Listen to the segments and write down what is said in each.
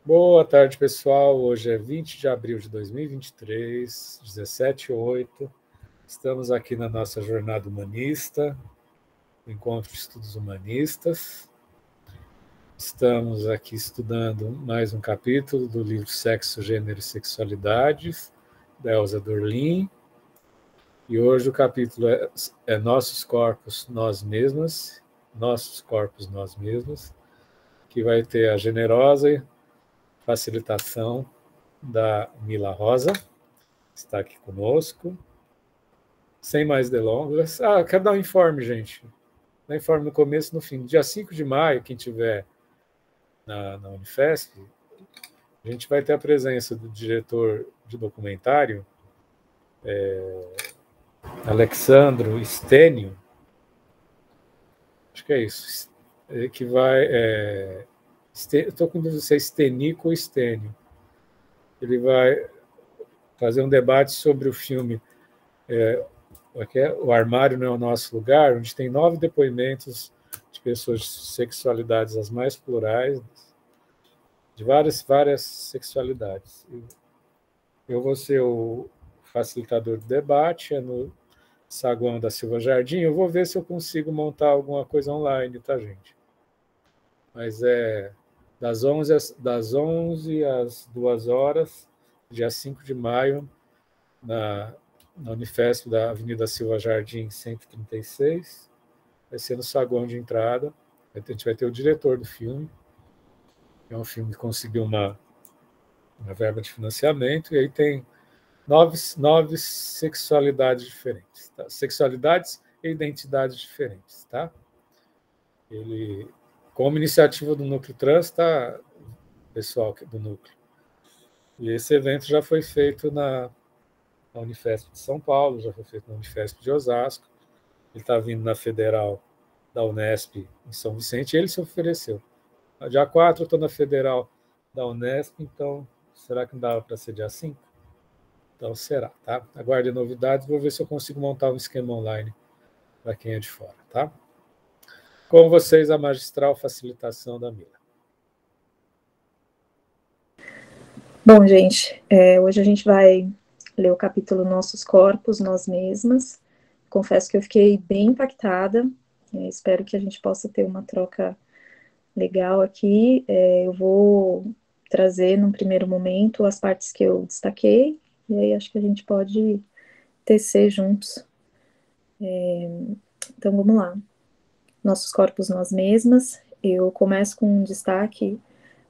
Boa tarde, pessoal. Hoje é 20 de abril de 2023, 17h08. Estamos aqui na nossa jornada humanista, o Encontro de Estudos Humanistas. Estamos aqui estudando mais um capítulo do livro Sexo, Gênero e Sexualidades, da Elza Dorlin. E hoje o capítulo é Nossos Corpos, Nós Mesmas, que vai ter a generosa facilitação da Mila Rosa, que está aqui conosco. Sem mais delongas. Quero dar um informe, gente. Dar um informe no começo e no fim. Dia 5 de maio, quem tiver na Unifesp, a gente vai ter a presença do diretor de documentário, Alexandro Stênio, acho que é isso, que vai... estou com dúvida se é Stênico ou Stênio. Ele vai fazer um debate sobre o filme O Armário Não é o Nosso Lugar, onde tem 9 depoimentos de pessoas de sexualidades as mais plurais, de várias sexualidades. Eu vou ser o facilitador do debate, é no saguão da Silva Jardim. Eu vou ver se eu consigo montar alguma coisa online, tá, gente? Mas é das 11 às 2 horas, dia 5 de maio, na Unifesp da Avenida Silva Jardim 136. Vai ser no saguão de entrada. A gente vai ter o diretor do filme. É um filme que conseguiu uma verba de financiamento, e aí tem nove sexualidades diferentes. Tá? Sexualidades e identidades diferentes. Tá? Ele, como iniciativa do Núcleo Trans, tá, pessoal do Núcleo. E esse evento já foi feito na Unifesp de São Paulo, já foi feito na Unifesp de Osasco. Ele está vindo na Federal da Unesp em São Vicente, e ele se ofereceu. Dia 4 eu estou na Federal da Unesp, então será que não dava para ser dia 5? Então será, tá? Aguarde novidades, vou ver se eu consigo montar um esquema online para quem é de fora, tá? Com vocês, a magistral facilitação da Mila. Bom, gente, hoje a gente vai ler o capítulo Nossos Corpos, Nós Mesmas. Confesso que eu fiquei bem impactada, espero que a gente possa ter uma troca legal aqui. Eu vou trazer, num primeiro momento, as partes que eu destaquei, e aí acho que a gente pode tecer juntos. Então, vamos lá. Nossos Corpos, Nós Mesmas. Eu começo com um destaque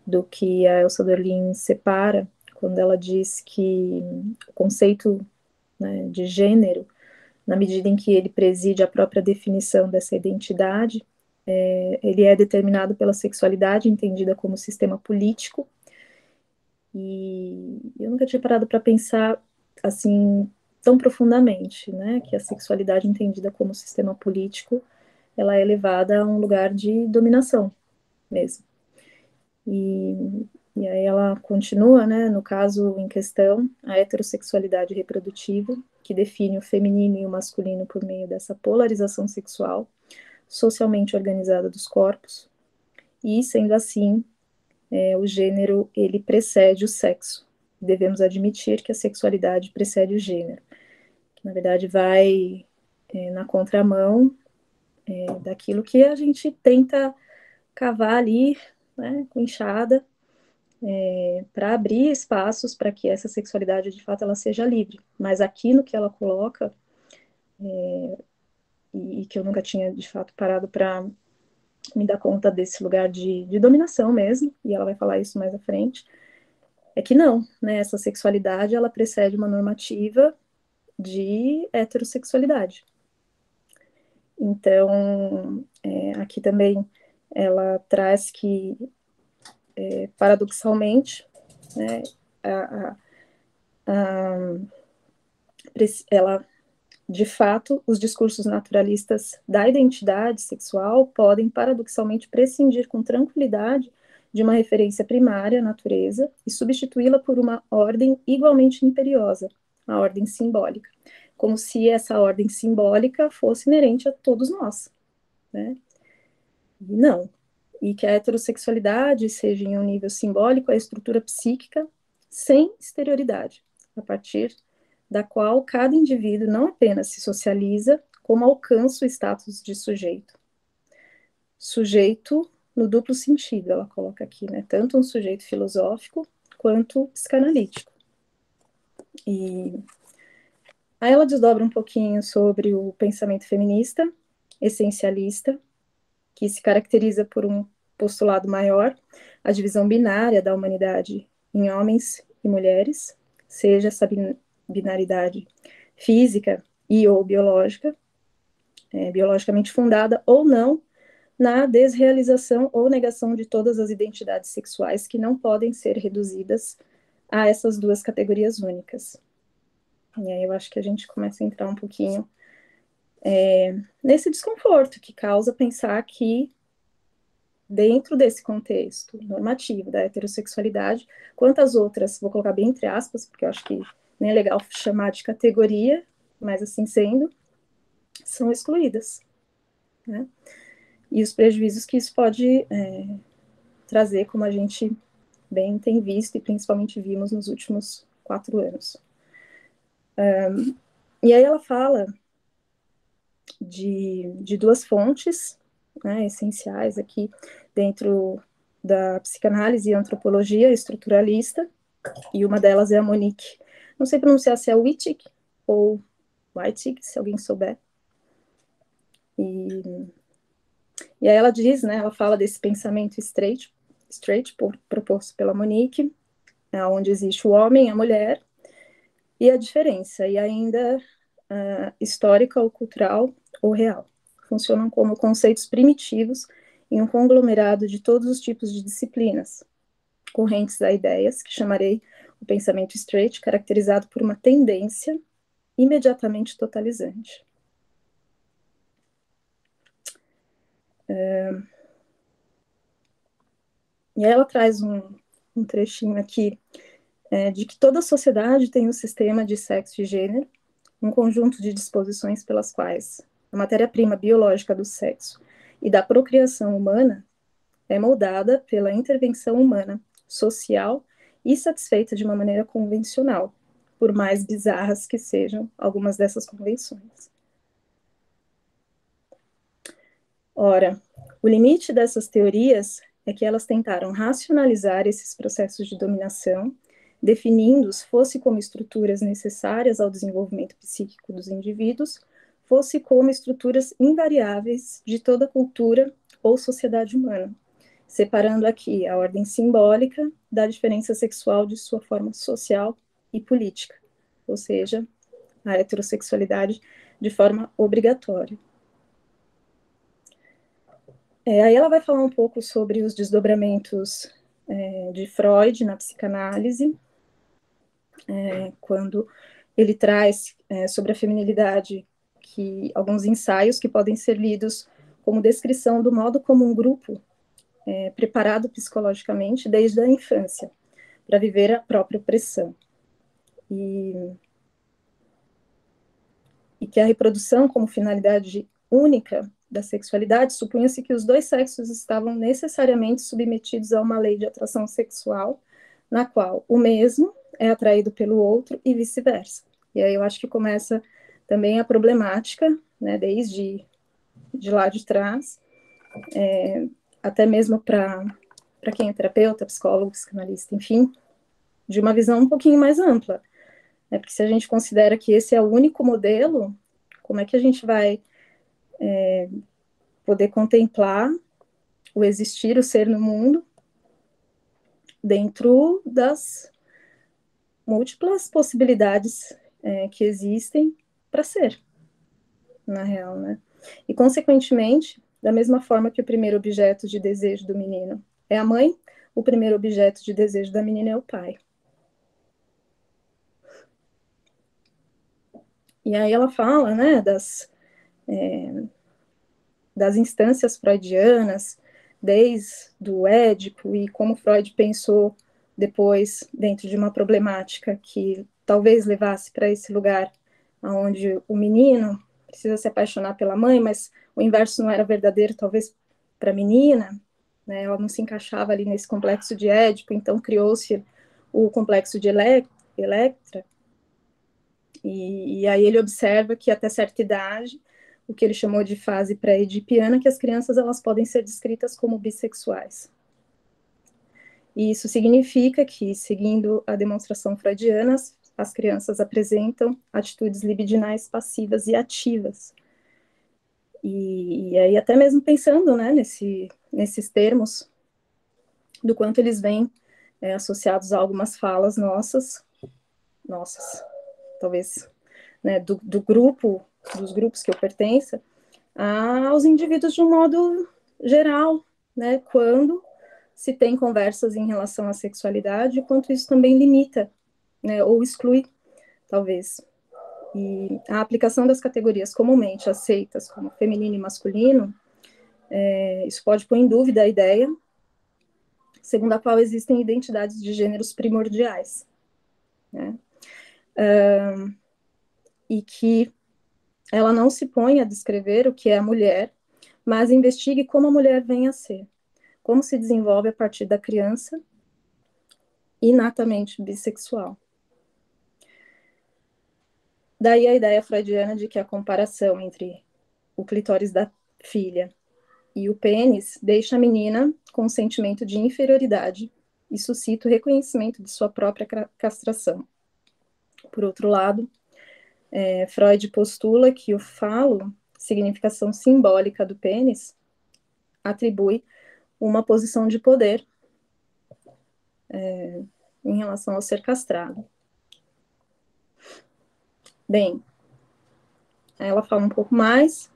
do que a Elza Dorlin separa, quando ela diz que o conceito, né, de gênero, na medida em que ele preside a própria definição dessa identidade, ele é determinado pela sexualidade, entendida como sistema político, e eu nunca tinha parado para pensar assim tão profundamente, né, que a sexualidade entendida como sistema político, ela é levada a um lugar de dominação mesmo. E aí ela continua, né, no caso em questão, a heterossexualidade reprodutiva, que define o feminino e o masculino por meio dessa polarização sexual, socialmente organizada dos corpos, e, sendo assim, o gênero, ele precede o sexo. Devemos admitir que a sexualidade precede o gênero, que, na verdade, vai na contramão daquilo que a gente tenta cavar ali, né, com enxada, para abrir espaços para que essa sexualidade, de fato, ela seja livre. Mas aqui no que ela coloca, e que eu nunca tinha, de fato, parado para me dar conta desse lugar de dominação mesmo, e ela vai falar isso mais à frente, é que não, né, essa sexualidade, ela precede uma normativa de heterossexualidade. Então, aqui também ela traz que, paradoxalmente, né, ela, de fato, os discursos naturalistas da identidade sexual podem, paradoxalmente, prescindir com tranquilidade de uma referência primária à natureza e substituí-la por uma ordem igualmente imperiosa, a ordem simbólica, como se essa ordem simbólica fosse inerente a todos nós, né? E não. e que a heterossexualidade seja, em um nível simbólico, a estrutura psíquica sem exterioridade, a partir da qual cada indivíduo não apenas se socializa, como alcança o status de sujeito. Sujeito no duplo sentido, ela coloca aqui, né? Tanto um sujeito filosófico quanto psicanalítico. E aí ela desdobra um pouquinho sobre o pensamento feminista, essencialista, que se caracteriza por um postulado maior, a divisão binária da humanidade em homens e mulheres, seja essa binaridade física e ou biológica, biologicamente fundada ou não, na desrealização ou negação de todas as identidades sexuais que não podem ser reduzidas a essas duas categorias únicas. E aí eu acho que a gente começa a entrar um pouquinho nesse desconforto que causa pensar que, dentro desse contexto normativo da heterossexualidade, quantas outras, vou colocar bem entre aspas, porque eu acho que nem é legal chamar de categoria, mas assim sendo, são excluídas, né? E os prejuízos que isso pode trazer, como a gente bem tem visto e principalmente vimos nos últimos 4 anos. E aí ela fala de 2 fontes, né, essenciais aqui dentro da psicanálise e antropologia estruturalista, e uma delas é a Monique. Não sei pronunciar se é Wittig ou Wittig, se alguém souber. E aí ela diz, né, ela fala desse pensamento straight proposto pela Monique, onde existe o homem, a mulher, e a diferença, e ainda histórica ou cultural ou real. Funcionam como conceitos primitivos em um conglomerado de todos os tipos de disciplinas, correntes a ideias, que chamarei o pensamento straight, caracterizado por uma tendência imediatamente totalizante. E aí ela traz um trechinho aqui de que toda sociedade tem um sistema de sexo e gênero, um conjunto de disposições pelas quais a matéria-prima biológica do sexo e da procriação humana é moldada pela intervenção humana, social e satisfeita de uma maneira convencional, por mais bizarras que sejam algumas dessas convenções. Ora, o limite dessas teorias é que elas tentaram racionalizar esses processos de dominação, definindo-os fosse como estruturas necessárias ao desenvolvimento psíquico dos indivíduos, fosse como estruturas invariáveis de toda cultura ou sociedade humana, separando aqui a ordem simbólica da diferença sexual de sua forma social e política, ou seja, a heterossexualidade de forma obrigatória. Aí ela vai falar um pouco sobre os desdobramentos de Freud na psicanálise, quando ele traz sobre a feminilidade alguns ensaios que podem ser lidos como descrição do modo como um grupo preparado psicologicamente desde a infância para viver a própria opressão. E que a reprodução como finalidade única da sexualidade, supunha-se que os 2 sexos estavam necessariamente submetidos a uma lei de atração sexual, na qual o mesmo é atraído pelo outro e vice-versa. E aí eu acho que começa também a problemática, né, desde de lá de trás, até mesmo para quem é terapeuta, psicólogo, psicanalista, enfim, de uma visão um pouquinho mais ampla. Né, porque se a gente considera que esse é o único modelo, como é que a gente vai poder contemplar o existir, o ser no mundo, dentro das múltiplas possibilidades que existem para ser, na real, né? E, consequentemente, da mesma forma que o primeiro objeto de desejo do menino é a mãe, o primeiro objeto de desejo da menina é o pai. E aí ela fala, né, das instâncias freudianas, desde o Édipo, e como Freud pensou depois dentro de uma problemática que talvez levasse para esse lugar onde o menino precisa se apaixonar pela mãe, mas o inverso não era verdadeiro, talvez para a menina, né? Ela não se encaixava ali nesse complexo de Édipo, então criou-se o complexo de Electra, e aí ele observa que até certa idade, o que ele chamou de fase pré-edipiana, que as crianças elas podem ser descritas como bissexuais. E isso significa que, seguindo a demonstração freudiana, as crianças apresentam atitudes libidinais passivas e ativas. E aí até mesmo pensando, né, nesses termos, do quanto eles vêm associados a algumas falas nossas, talvez, né, dos grupos que eu pertença, aos indivíduos de um modo geral, né, quando se tem conversas em relação à sexualidade, o quanto isso também limita, né, ou exclui, talvez. E a aplicação das categorias comumente aceitas como feminino e masculino, isso pode pôr em dúvida a ideia segundo a qual existem identidades de gêneros primordiais, né? E que ela não se põe a descrever o que é a mulher, mas investigue como a mulher vem a ser, como se desenvolve a partir da criança, inatamente bissexual. Daí a ideia freudiana de que a comparação entre o clitóris da filha e o pênis deixa a menina com um sentimento de inferioridade e suscita o reconhecimento de sua própria castração. Por outro lado, Freud postula que o falo, significação simbólica do pênis, atribui uma posição de poder em relação ao ser castrado. Bem, ela fala um pouco mais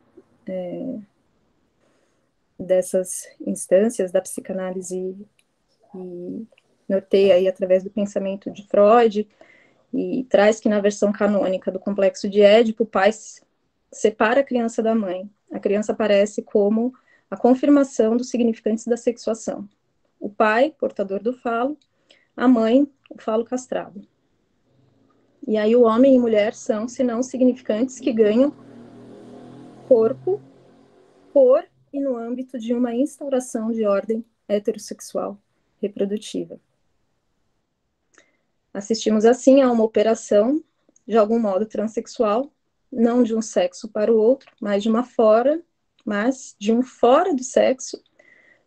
dessas instâncias da psicanálise e norteia aí através do pensamento de Freud e traz que na versão canônica do complexo de Édipo, o pai separa a criança da mãe. A criança aparece como a confirmação dos significantes da sexuação. O pai, portador do falo, a mãe, o falo castrado. E aí o homem e mulher são, senão, significantes que ganham corpo por e no âmbito de uma instauração de ordem heterossexual reprodutiva. Assistimos, assim, a uma operação, de algum modo, transexual, não de um sexo para o outro, mas de um fora do sexo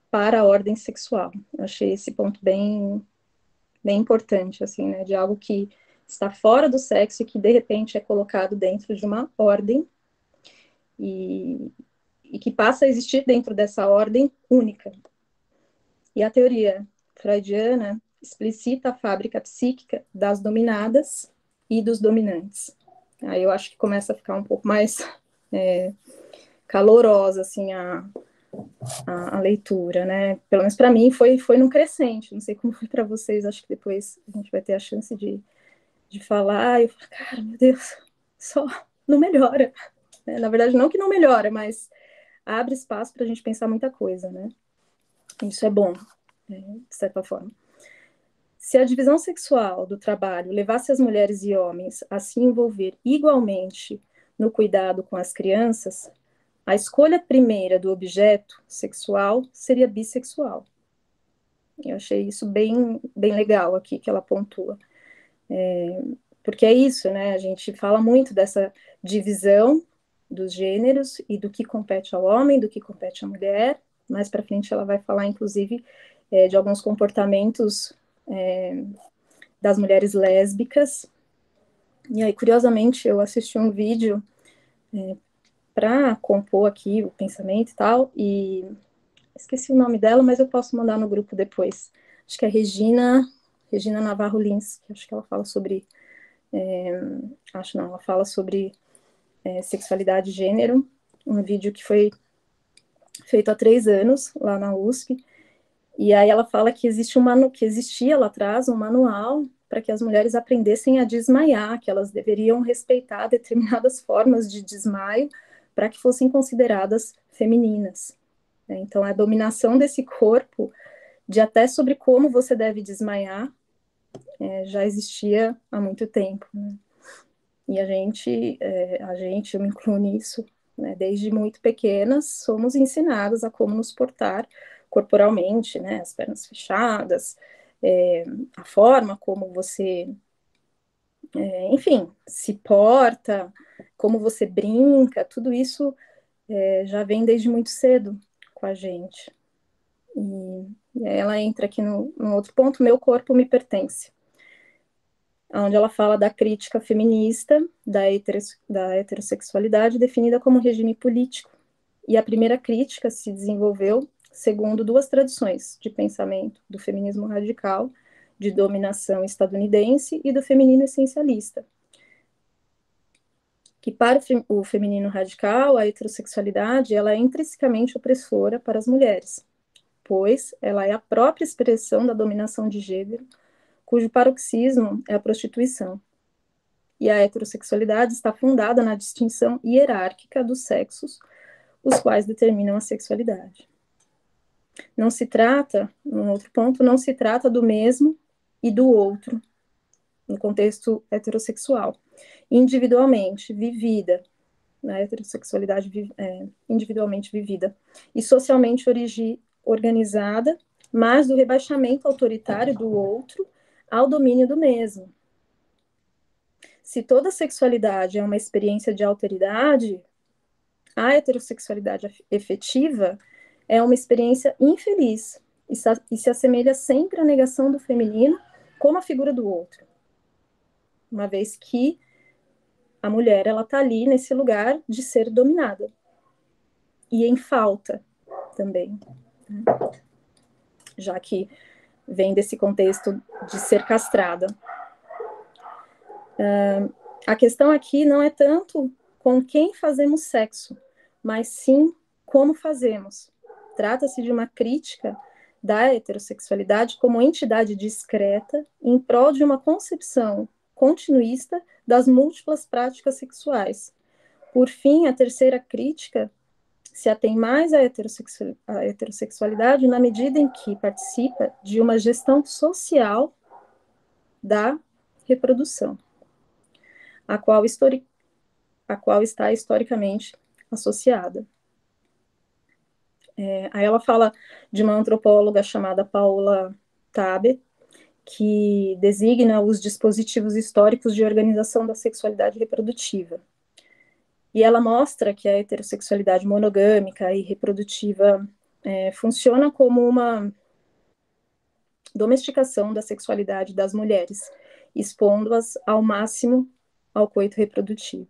para a ordem sexual. Eu achei esse ponto bem, bem importante, assim, né, de algo que está fora do sexo e que, de repente, é colocado dentro de uma ordem e que passa a existir dentro dessa ordem única. E a teoria freudiana explicita a fábrica psíquica das dominadas e dos dominantes. Aí eu acho que começa a ficar um pouco mais calorosa, assim, a leitura, né? Pelo menos para mim foi num crescente, não sei como foi para vocês, acho que depois a gente vai ter a chance de falar, e eu falo, cara, meu Deus, só não melhora. Na verdade, não que não melhora, mas abre espaço para a gente pensar muita coisa, né? Isso é bom, de certa forma. Se a divisão sexual do trabalho levasse as mulheres e homens a se envolver igualmente no cuidado com as crianças, a escolha primeira do objeto sexual seria bissexual. Eu achei isso bem, bem legal aqui que ela pontua. Porque é isso, né? A gente fala muito dessa divisão dos gêneros e do que compete ao homem, do que compete à mulher. Mais para frente ela vai falar, inclusive, de alguns comportamentos das mulheres lésbicas. E aí, curiosamente, eu assisti um vídeo para compor aqui o pensamento e tal, e esqueci o nome dela, mas eu posso mandar no grupo depois. Acho que é Regina Navarro Lins, que acho que ela fala sobre ela fala sobre sexualidade e gênero, um vídeo que foi feito há 3 anos, lá na USP, e aí ela fala que que existia lá atrás um manual para que as mulheres aprendessem a desmaiar, que elas deveriam respeitar determinadas formas de desmaio para que fossem consideradas femininas. Então, a dominação desse corpo, de até sobre como você deve desmaiar, já existia há muito tempo, né? E a gente, eu me incluo nisso, né? Desde muito pequenas, somos ensinadas a como nos portar corporalmente, né, as pernas fechadas, a forma como você, enfim, se porta, como você brinca, tudo isso já vem desde muito cedo com a gente. E aí ela entra aqui no outro ponto, meu corpo me pertence, onde ela fala da crítica feminista da heterossexualidade definida como regime político. E a primeira crítica se desenvolveu segundo duas tradições de pensamento, do feminismo radical, de dominação estadunidense, e do feminino essencialista. Que para o feminino radical, a heterossexualidade ela é intrinsecamente opressora para as mulheres, pois ela é a própria expressão da dominação de gênero, cujo paroxismo é a prostituição. E a heterossexualidade está fundada na distinção hierárquica dos sexos, os quais determinam a sexualidade. Não se trata, num outro ponto, não se trata do mesmo e do outro, no contexto heterossexual, individualmente vivida, na heterossexualidade individualmente vivida, e socialmente organizada, mas do rebaixamento autoritário do outro ao domínio do mesmo. Se toda sexualidade é uma experiência de alteridade, a heterossexualidade efetiva é uma experiência infeliz e se assemelha sempre à negação do feminino como a figura do outro. Uma vez que a mulher ela está ali nesse lugar de ser dominada e em falta também, né? Já que vem desse contexto de ser castrada. A questão aqui não é tanto com quem fazemos sexo, mas sim como fazemos. Trata-se de uma crítica da heterossexualidade como entidade discreta em prol de uma concepção continuista das múltiplas práticas sexuais. Por fim, a terceira crítica se atém mais à heterossexualidade na medida em que participa de uma gestão social da reprodução, a qual está historicamente associada. Aí ela fala de uma antropóloga chamada Paula Tabet, que designa os dispositivos históricos de organização da sexualidade reprodutiva. E ela mostra que a heterossexualidade monogâmica e reprodutiva funciona como uma domesticação da sexualidade das mulheres, expondo-as ao máximo ao coito reprodutivo.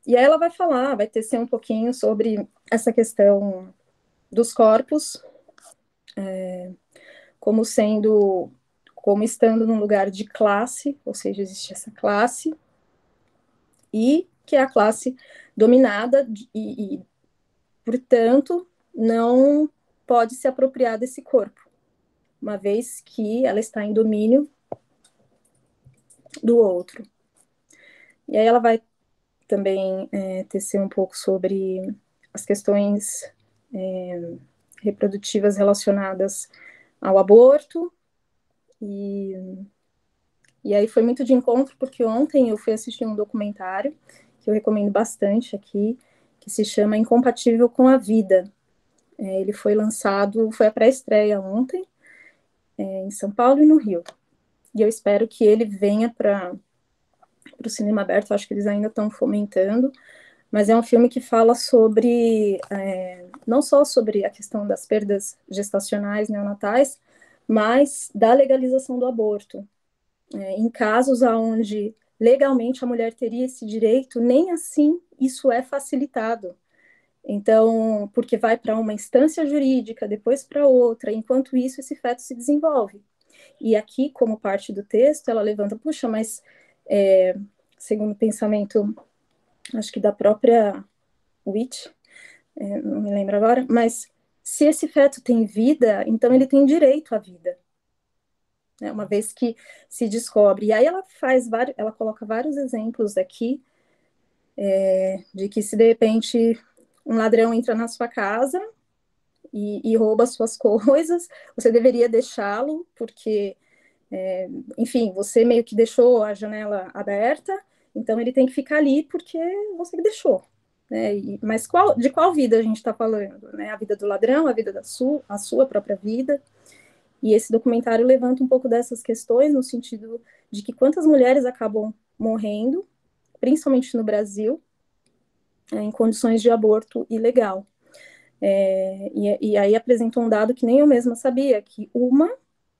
E aí ela vai falar, vai tecer um pouquinho sobre essa questão dos corpos, como estando num lugar de classe, ou seja, existe essa classe, e que é a classe dominada e portanto, não pode se apropriar desse corpo, uma vez que ela está em domínio do outro. E aí ela vai também tecer um pouco sobre as questões reprodutivas relacionadas ao aborto, e aí foi muito de encontro, porque ontem eu fui assistir um documentário, que eu recomendo bastante aqui, que se chama Incompatível com a Vida. Ele foi lançado, foi a pré-estreia ontem, em São Paulo e no Rio. E eu espero que ele venha para o cinema aberto, eu acho que eles ainda estão fomentando, mas é um filme que fala sobre, não só sobre a questão das perdas gestacionais neonatais, mas da legalização do aborto. Em casos onde legalmente a mulher teria esse direito, nem assim isso é facilitado. Então, porque vai para uma instância jurídica, depois para outra, enquanto isso esse feto se desenvolve. E aqui, como parte do texto, ela levanta, puxa, mas segundo o pensamento, acho que da própria Witt, não me lembro agora, mas se esse feto tem vida, então ele tem direito à vida, né, uma vez que se descobre. E aí ela coloca vários exemplos aqui, de que se de repente um ladrão entra na sua casa e rouba suas coisas, você deveria deixá-lo, porque, enfim, você meio que deixou a janela aberta, então ele tem que ficar ali porque você que deixou, né? Mas de qual vida a gente está falando? Né? A vida do ladrão, a vida a sua própria vida. E esse documentário levanta um pouco dessas questões, no sentido de que quantas mulheres acabam morrendo, principalmente no Brasil, em condições de aborto ilegal. E aí apresentou um dado que nem eu mesma sabia, que uma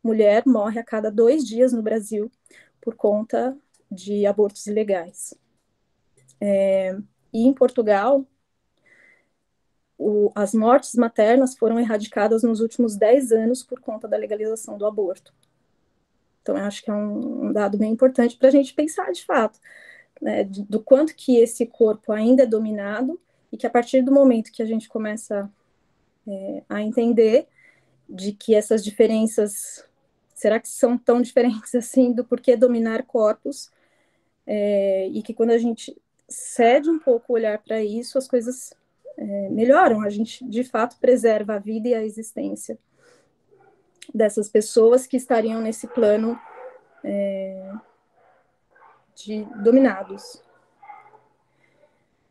mulher morre a cada 2 dias no Brasil por conta de abortos ilegais. E em Portugal, as mortes maternas foram erradicadas nos últimos 10 anos por conta da legalização do aborto. Então, eu acho que é um dado bem importante para a gente pensar, de fato, né, do quanto que esse corpo ainda é dominado e que a partir do momento que a gente começa a entender de que essas diferenças, será que são tão diferentes assim do porquê dominar corpos, e que quando a gente cede um pouco o olhar para isso, as coisas melhoram, a gente de fato preserva a vida e a existência dessas pessoas que estariam nesse plano de dominados.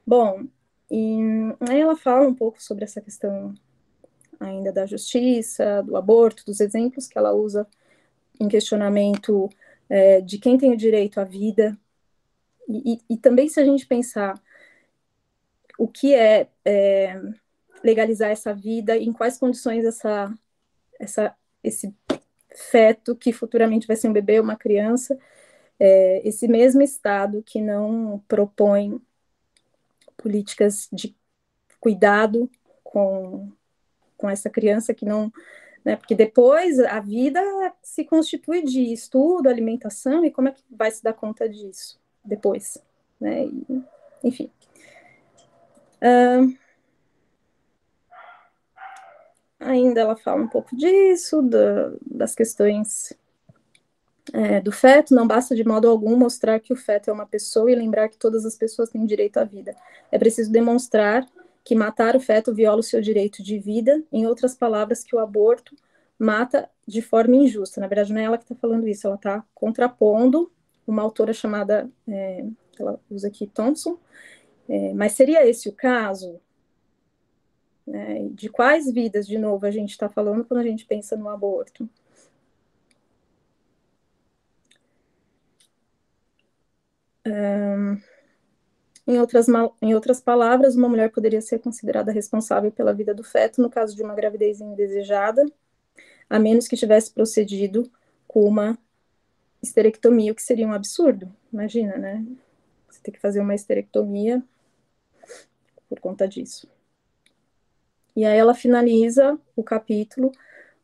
Bom, e aí ela fala um pouco sobre essa questão ainda da justiça, do aborto, dos exemplos que ela usa em questionamento de quem tem o direito à vida, e também se a gente pensar o que é legalizar essa vida, em quais condições esse feto, que futuramente vai ser um bebê ou uma criança, esse mesmo Estado que não propõe políticas de cuidado com essa criança, que não, né, porque depois a vida se constitui de estudo, alimentação, e como é que vai se dar conta disso depois, né? Enfim. Ainda ela fala um pouco disso, das questões do feto. Não basta de modo algum mostrar que o feto é uma pessoa e lembrar que todas as pessoas têm direito à vida. É preciso demonstrar que matar o feto viola o seu direito de vida, em outras palavras, que o aborto mata de forma injusta. Na verdade, não é ela que está falando isso, ela está contrapondo uma autora chamada, ela usa aqui Thompson, mas seria esse o caso? De quais vidas, de novo, a gente está falando quando a gente pensa no aborto? Em outras palavras, uma mulher poderia ser considerada responsável pela vida do feto no caso de uma gravidez indesejada, a menos que tivesse procedido com uma esterectomia, o que seria um absurdo. Imagina, né? Você tem que fazer uma esterectomia por conta disso. E aí ela finaliza o capítulo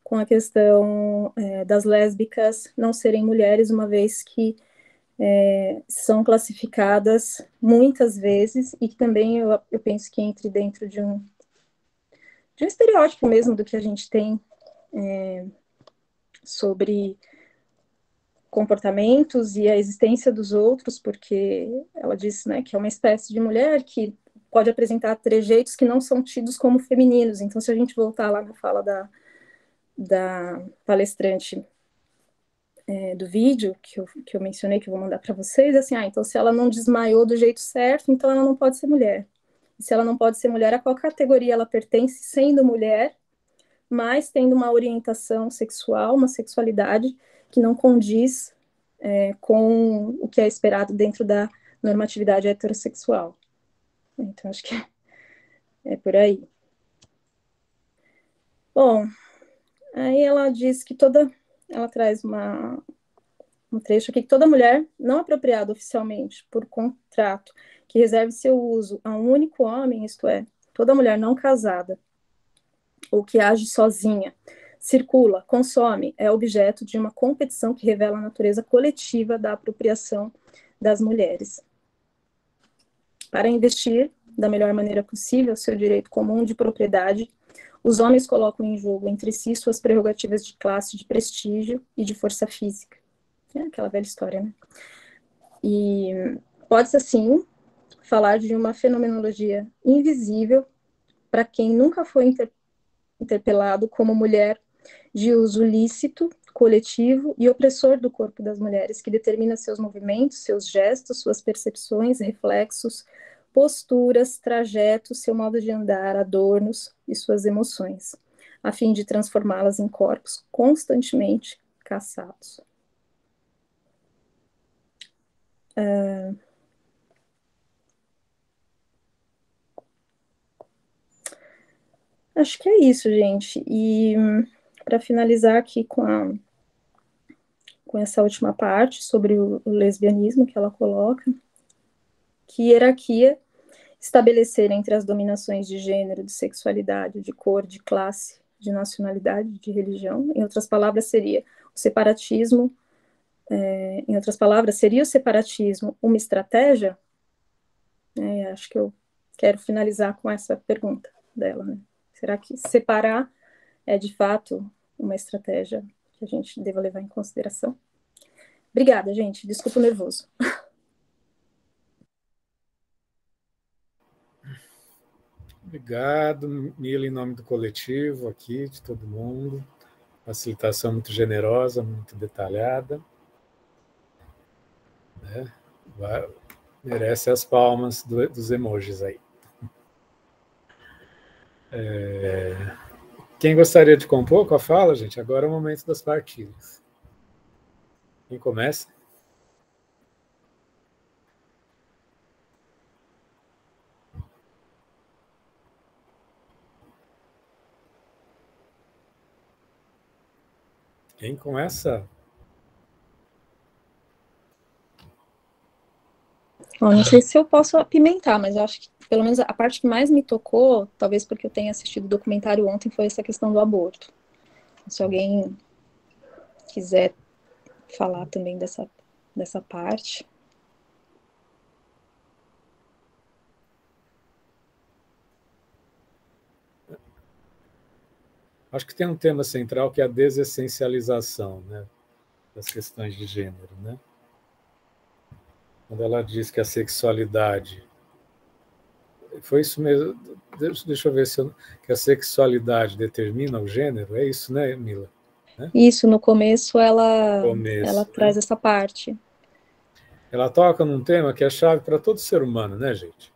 com a questão das lésbicas não serem mulheres, uma vez que são classificadas muitas vezes, e que também eu penso que entre dentro de um estereótipo mesmo do que a gente tem sobre comportamentos e a existência dos outros, porque ela disse, né, que é uma espécie de mulher que pode apresentar trejeitos que não são tidos como femininos. Então, se a gente voltar lá na fala da palestrante do vídeo que eu mencionei, que eu vou mandar para vocês, assim, então se ela não desmaiou do jeito certo, então ela não pode ser mulher. E se ela não pode ser mulher, a qual categoria ela pertence, sendo mulher, mas tendo uma orientação sexual, uma sexualidade que não condiz com o que é esperado dentro da normatividade heterossexual. Então, acho que é por aí. Bom, aí ela diz que ela traz um trecho aqui, que toda mulher não apropriada oficialmente por contrato que reserve seu uso a um único homem, isto é, toda mulher não casada ou que age sozinha, circula, consome, é objeto de uma competição que revela a natureza coletiva da apropriação das mulheres. Para investir da melhor maneira possível seu direito comum de propriedade, os homens colocam em jogo entre si suas prerrogativas de classe, de prestígio e de força física. É aquela velha história, né? E pode-se, assim, falar de uma fenomenologia invisível para quem nunca foi interpelado como mulher de uso lícito, coletivo e opressor do corpo das mulheres, que determina seus movimentos, seus gestos, suas percepções, reflexos, posturas, trajetos, seu modo de andar, adornos e suas emoções, a fim de transformá-las em corpos constantemente caçados. Acho que é isso, gente. E para finalizar aqui com essa última parte sobre o lesbianismo que ela coloca, que hierarquia estabelecer entre as dominações de gênero, de sexualidade, de cor, de classe, de nacionalidade, de religião. Em outras palavras, seria o separatismo. Em outras palavras, seria o separatismo uma estratégia? Acho que eu quero finalizar com essa pergunta dela, né? Será que separar é de fato uma estratégia que a gente deva levar em consideração? Obrigada, gente. Desculpa o nervoso. Obrigado, Mila, em nome do coletivo aqui, de todo mundo. Facilitação muito generosa, muito detalhada. Né? Merece as palmas dos emojis aí. Quem gostaria de compor com a fala, gente? Agora é o momento das partilhas. Quem começa? Quem começa? Não sei se eu posso apimentar, mas eu acho que pelo menos a parte que mais me tocou, talvez porque eu tenha assistido o documentário ontem, foi essa questão do aborto. Se alguém quiser falar também dessa parte. Acho que tem um tema central que é a desessencialização, né, das questões de gênero, né? Quando ela diz que a sexualidade foi isso mesmo. Deixa eu ver se que a sexualidade determina o gênero. É isso, né, Mila? Né? Isso, no começo ela traz né? essa parte. Ela toca num tema que é chave para todo ser humano, né, gente?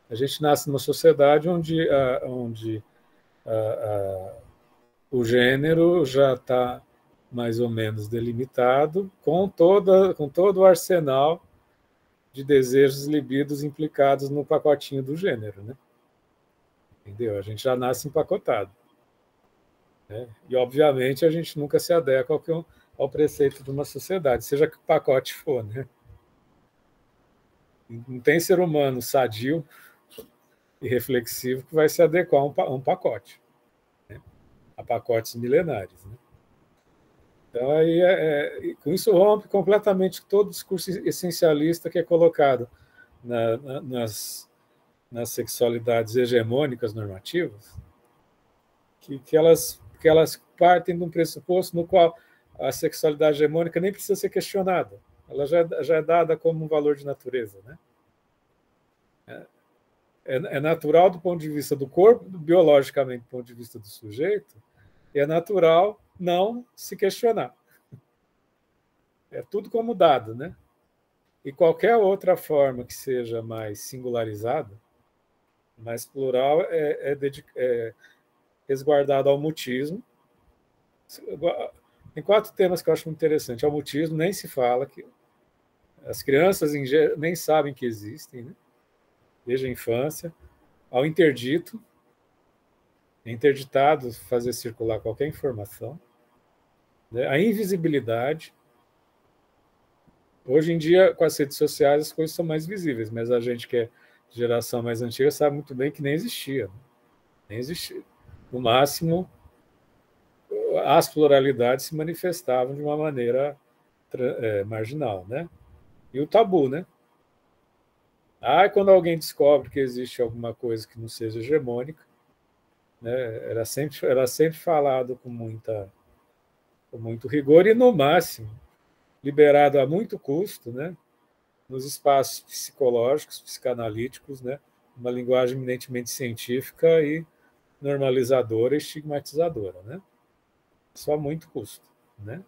A gente nasce numa sociedade onde o gênero já está mais ou menos delimitado com todo o arsenal de desejos e libidos implicados no pacotinho do gênero, né? Entendeu? A gente já nasce empacotado. Né? E, obviamente, a gente nunca se adequa ao preceito de uma sociedade, seja que pacote for. Né? Não tem ser humano sadio e reflexivo que vai se adequar a um pacote, né? A pacotes milenares. Né? Então, aí, com isso rompe completamente todo o discurso essencialista que é colocado nas sexualidades hegemônicas normativas, que elas partem de um pressuposto no qual a sexualidade hegemônica nem precisa ser questionada. Ela já é dada como um valor de natureza. Né? É natural do ponto de vista do corpo, biologicamente do ponto de vista do sujeito, e é natural não se questionar. É tudo como dado. Né? E qualquer outra forma que seja mais singularizada, mais plural, é resguardada ao mutismo. Tem 4 temas que eu acho muito interessante. Ao mutismo nem se fala, que as crianças nem sabem que existem, né? Desde a infância. Ao interdito, é interditado fazer circular qualquer informação. Né? A invisibilidade. Hoje em dia, com as redes sociais, as coisas são mais visíveis, mas a gente que é de geração mais antiga sabe muito bem que nem existia. Né? Nem existia. No máximo, as pluralidades se manifestavam de uma maneira marginal. Né? E o tabu, né? Quando alguém descobre que existe alguma coisa que não seja hegemônica, né, era sempre falado com muito rigor e, no máximo, liberado a muito custo, né, nos espaços psicológicos, psicanalíticos, né, uma linguagem eminentemente científica e normalizadora e estigmatizadora. Né? Só a muito custo. Né?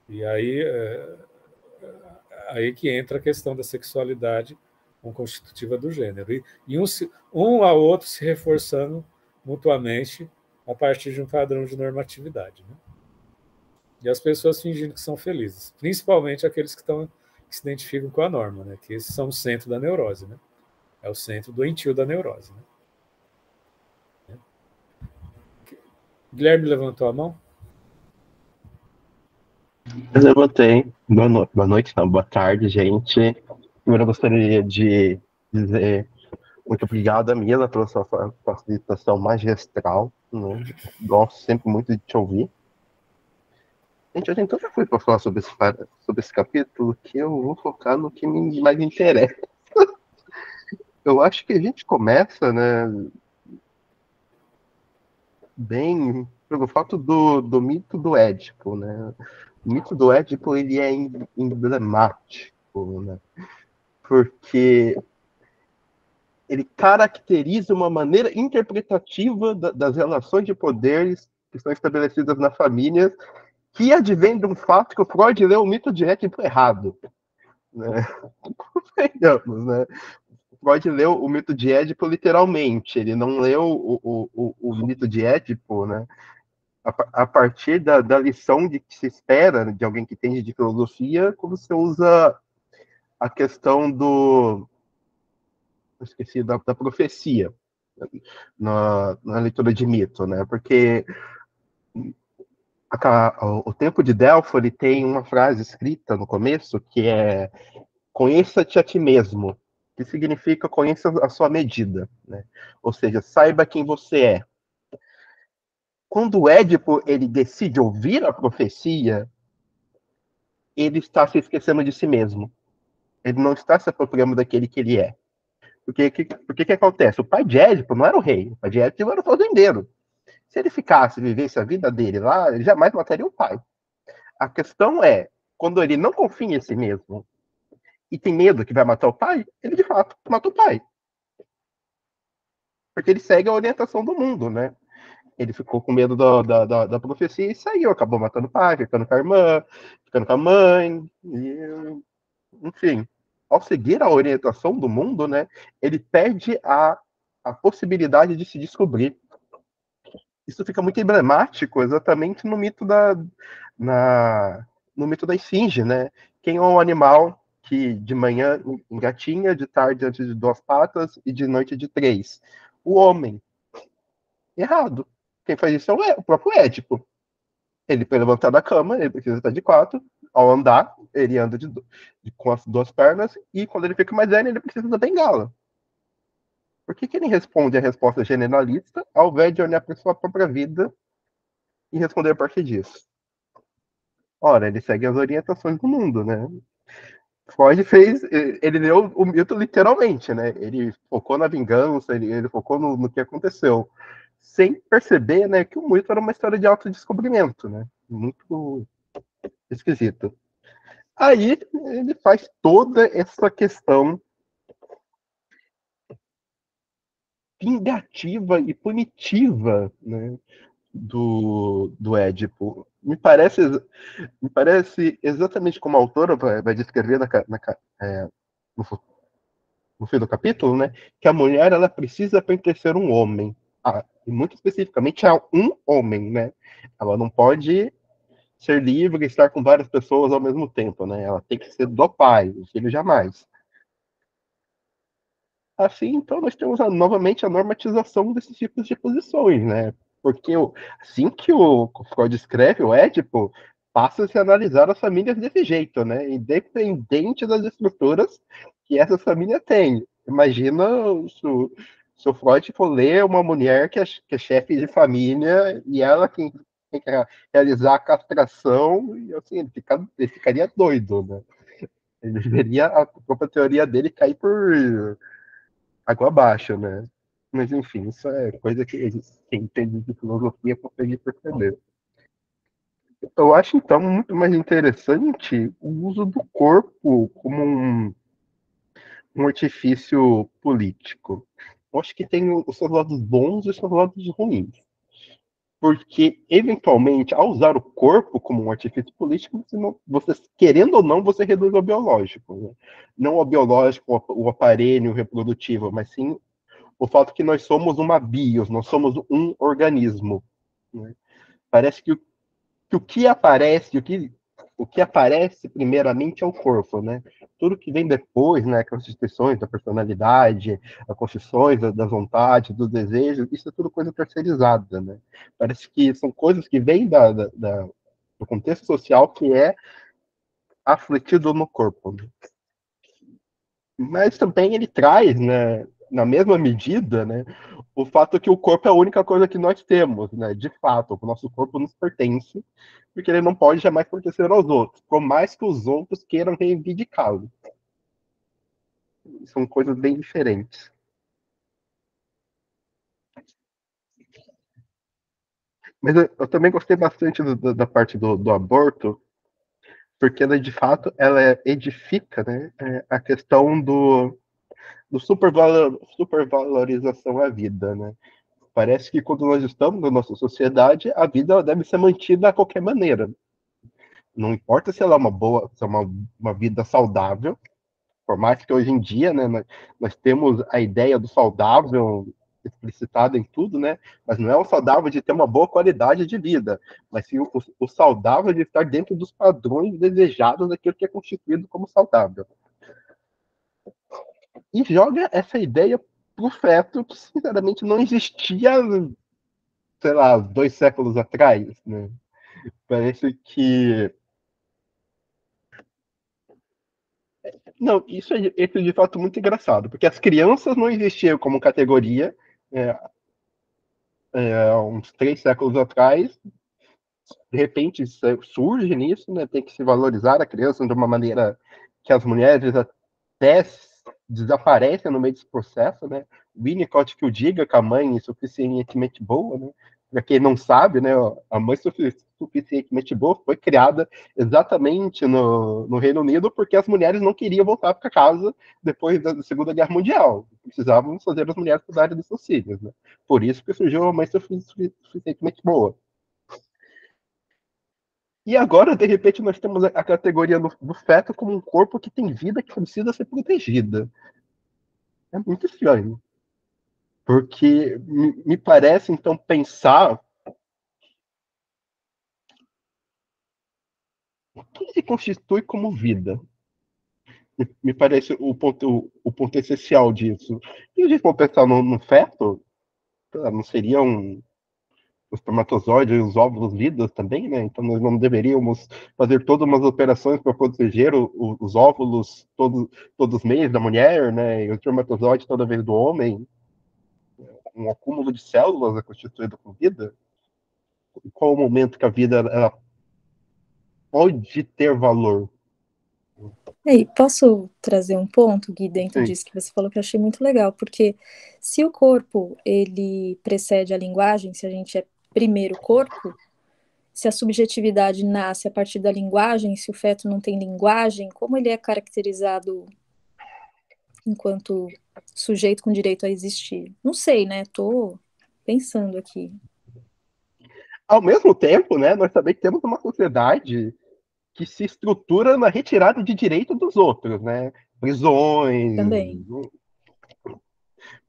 E aí que entra a questão da sexualidade constitutiva do gênero. E um ao outro se reforçando mutuamente a partir de um padrão de normatividade. Né? E as pessoas fingindo que são felizes, principalmente aqueles que se identificam com a norma, né? Que esses são o centro da neurose. Né? É o centro doentio da neurose. Né? Guilherme levantou a mão? Eu levantei. Boa noite, não. Boa tarde, gente. Primeiro eu gostaria de dizer muito obrigado, Mila, pela sua facilitação magistral. Né? Gosto sempre muito de te ouvir. Gente, eu tenho tanta coisa para falar sobre esse capítulo que eu vou focar no que mais interessa. Eu acho que a gente começa, né, bem pelo fato do mito do Édipo, né? O mito do Édipo, ele é emblemático, né? Porque ele caracteriza uma maneira interpretativa das relações de poderes que são estabelecidas na família, que advém de um fato que o Freud leu o mito de Édipo errado. Né? Convenhamos, né? O Freud leu o mito de Édipo literalmente, ele não leu o mito de Édipo, né? A partir da lição de que se espera de alguém que entende de filosofia, quando você usa a questão esqueci da profecia na leitura de mito, né? Porque o Tempo de Delfo ele tem uma frase escrita no começo que é conheça-te a ti mesmo, que significa conheça a sua medida, né? Ou seja, saiba quem você é. Quando o Édipo ele decide ouvir a profecia, ele está se esquecendo de si mesmo. Ele não está se apropriando daquele que ele é. Porque que acontece? O pai de Édipo não era o rei, o pai de Édipo era o fazendeiro. Se ele ficasse, vivesse a vida dele lá, ele jamais mataria o pai. A questão é, quando ele não confia em si mesmo e tem medo que vai matar o pai, ele de fato mata o pai. Porque ele segue a orientação do mundo, né? Ele ficou com medo da profecia e saiu, acabou matando o pai, ficando com a irmã, ficando com a mãe, e, enfim. Ao seguir a orientação do mundo, né, ele perde a possibilidade de se descobrir. Isso fica muito emblemático exatamente no mito da esfinge, né? Quem é um animal que de manhã engatinha, de tarde antes de 2 patas e de noite de 3? O homem. Errado. Quem faz isso é o próprio Édipo. Ele, para levantar da cama, ele precisa estar de 4. Ao andar, ele anda com as 2 pernas. E quando ele fica mais velho, ele precisa da bengala. Por que ele responde a resposta generalista ao invés de olhar para sua própria vida e responder a partir disso? Ora, ele segue as orientações do mundo, né? Freud ele leu o mito literalmente, né? Ele focou na vingança, ele focou no que aconteceu, sem perceber, né, que o mito era uma história de autodescobrimento, né? Muito esquisito. Aí ele faz toda essa questão vingativa e punitiva, né, do Édipo. Me parece exatamente como a autora vai descrever no, no fim do capítulo, né, que a mulher ela precisa pertencer a um homem, e muito especificamente a um homem, né? Ela não pode ser livre e estar com várias pessoas ao mesmo tempo, né? Ela tem que ser do pai, o filho jamais. Assim, então, nós temos novamente a normatização desses tipos de posições, né? Porque assim que o Freud escreve o Édipo, passa-se a analisar as famílias desse jeito, né? Independente das estruturas que essa família tem. Imagina se o Freud for ler uma mulher que é chefe de família e ela quem tem que realizar a castração, e assim, ele ficaria doido, né? Ele veria a própria teoria dele cair por água abaixo, né? Mas enfim, isso é coisa que quem entende de filosofia consegue perceber. Eu acho então muito mais interessante o uso do corpo como um artifício político. Eu acho que tem os seus lados bons e os seus lados ruins. Porque, eventualmente, ao usar o corpo como um artifício político, você querendo ou não, você reduz ao biológico. Né? Não ao biológico, o aparelho reprodutivo, mas sim o fato que nós somos uma bios, nós somos um organismo. Né? Parece que o que aparece, o que aparece primeiramente é o corpo, né? Tudo que vem depois, né, as constituições da personalidade, as construções das vontades, dos desejos, isso é tudo coisa terceirizada, né? Parece que são coisas que vêm do contexto social que é afletido no corpo. Né? Mas também ele traz, né, na mesma medida, né, o fato que o corpo é a única coisa que nós temos, né? De fato, o nosso corpo nos pertence, porque ele não pode jamais pertencer aos outros, por mais que os outros queiram reivindicá-lo. São coisas bem diferentes. Mas eu também gostei bastante da parte do aborto, porque ela, de fato, ela edifica, né, a questão do supervalorização à vida, né? Parece que quando nós estamos na nossa sociedade, a vida deve ser mantida a qualquer maneira. Não importa se ela é uma boa, se é uma vida saudável, por mais que hoje em dia, né, nós temos a ideia do saudável explicitada em tudo, né, mas não é o saudável de ter uma boa qualidade de vida, mas sim o saudável de estar dentro dos padrões desejados daquilo que é constituído como saudável. E joga essa ideia pro feto que, sinceramente, não existia, sei lá, 2 séculos atrás, né? Parece que não, isso é de fato muito engraçado, porque as crianças não existiam como categoria é, uns 3 séculos atrás, de repente surge nisso, né? Tem que se valorizar a criança de uma maneira que as mulheres até desaparecem no meio desse processo, né? Winnicott que o diga que a mãe é suficientemente boa, né? Para quem não sabe, né? A mãe suficientemente boa foi criada exatamente no Reino Unido porque as mulheres não queriam voltar para casa depois da Segunda Guerra Mundial. Precisavam fazer as mulheres cuidarem dos seus filhos, né? Por isso que surgiu a mãe suficientemente boa. E agora, de repente, nós temos a categoria do feto como um corpo que tem vida que precisa ser protegida. É muito estranho. Porque me parece, então, pensar o que se constitui como vida. Me parece o ponto essencial disso. E a gente for pensar no feto, não seria o espermatozoide e os óvulos vidas também, né? Então nós não deveríamos fazer todas umas operações para proteger os óvulos todos os meses da mulher, né? E o espermatozoide toda vez do homem, um acúmulo de células é constituído com vida. Qual o momento que a vida ela pode ter valor? E posso trazer um ponto, Gui, dentro Sim. disso que você falou que eu achei muito legal, porque se o corpo ele precede a linguagem, se a gente é primeiro corpo, se a subjetividade nasce a partir da linguagem, se o feto não tem linguagem, como ele é caracterizado enquanto sujeito com direito a existir? Não sei, né? Tô pensando aqui. Ao mesmo tempo, né, nós também temos uma sociedade que se estrutura na retirada de direito dos outros, né? Prisões. Também.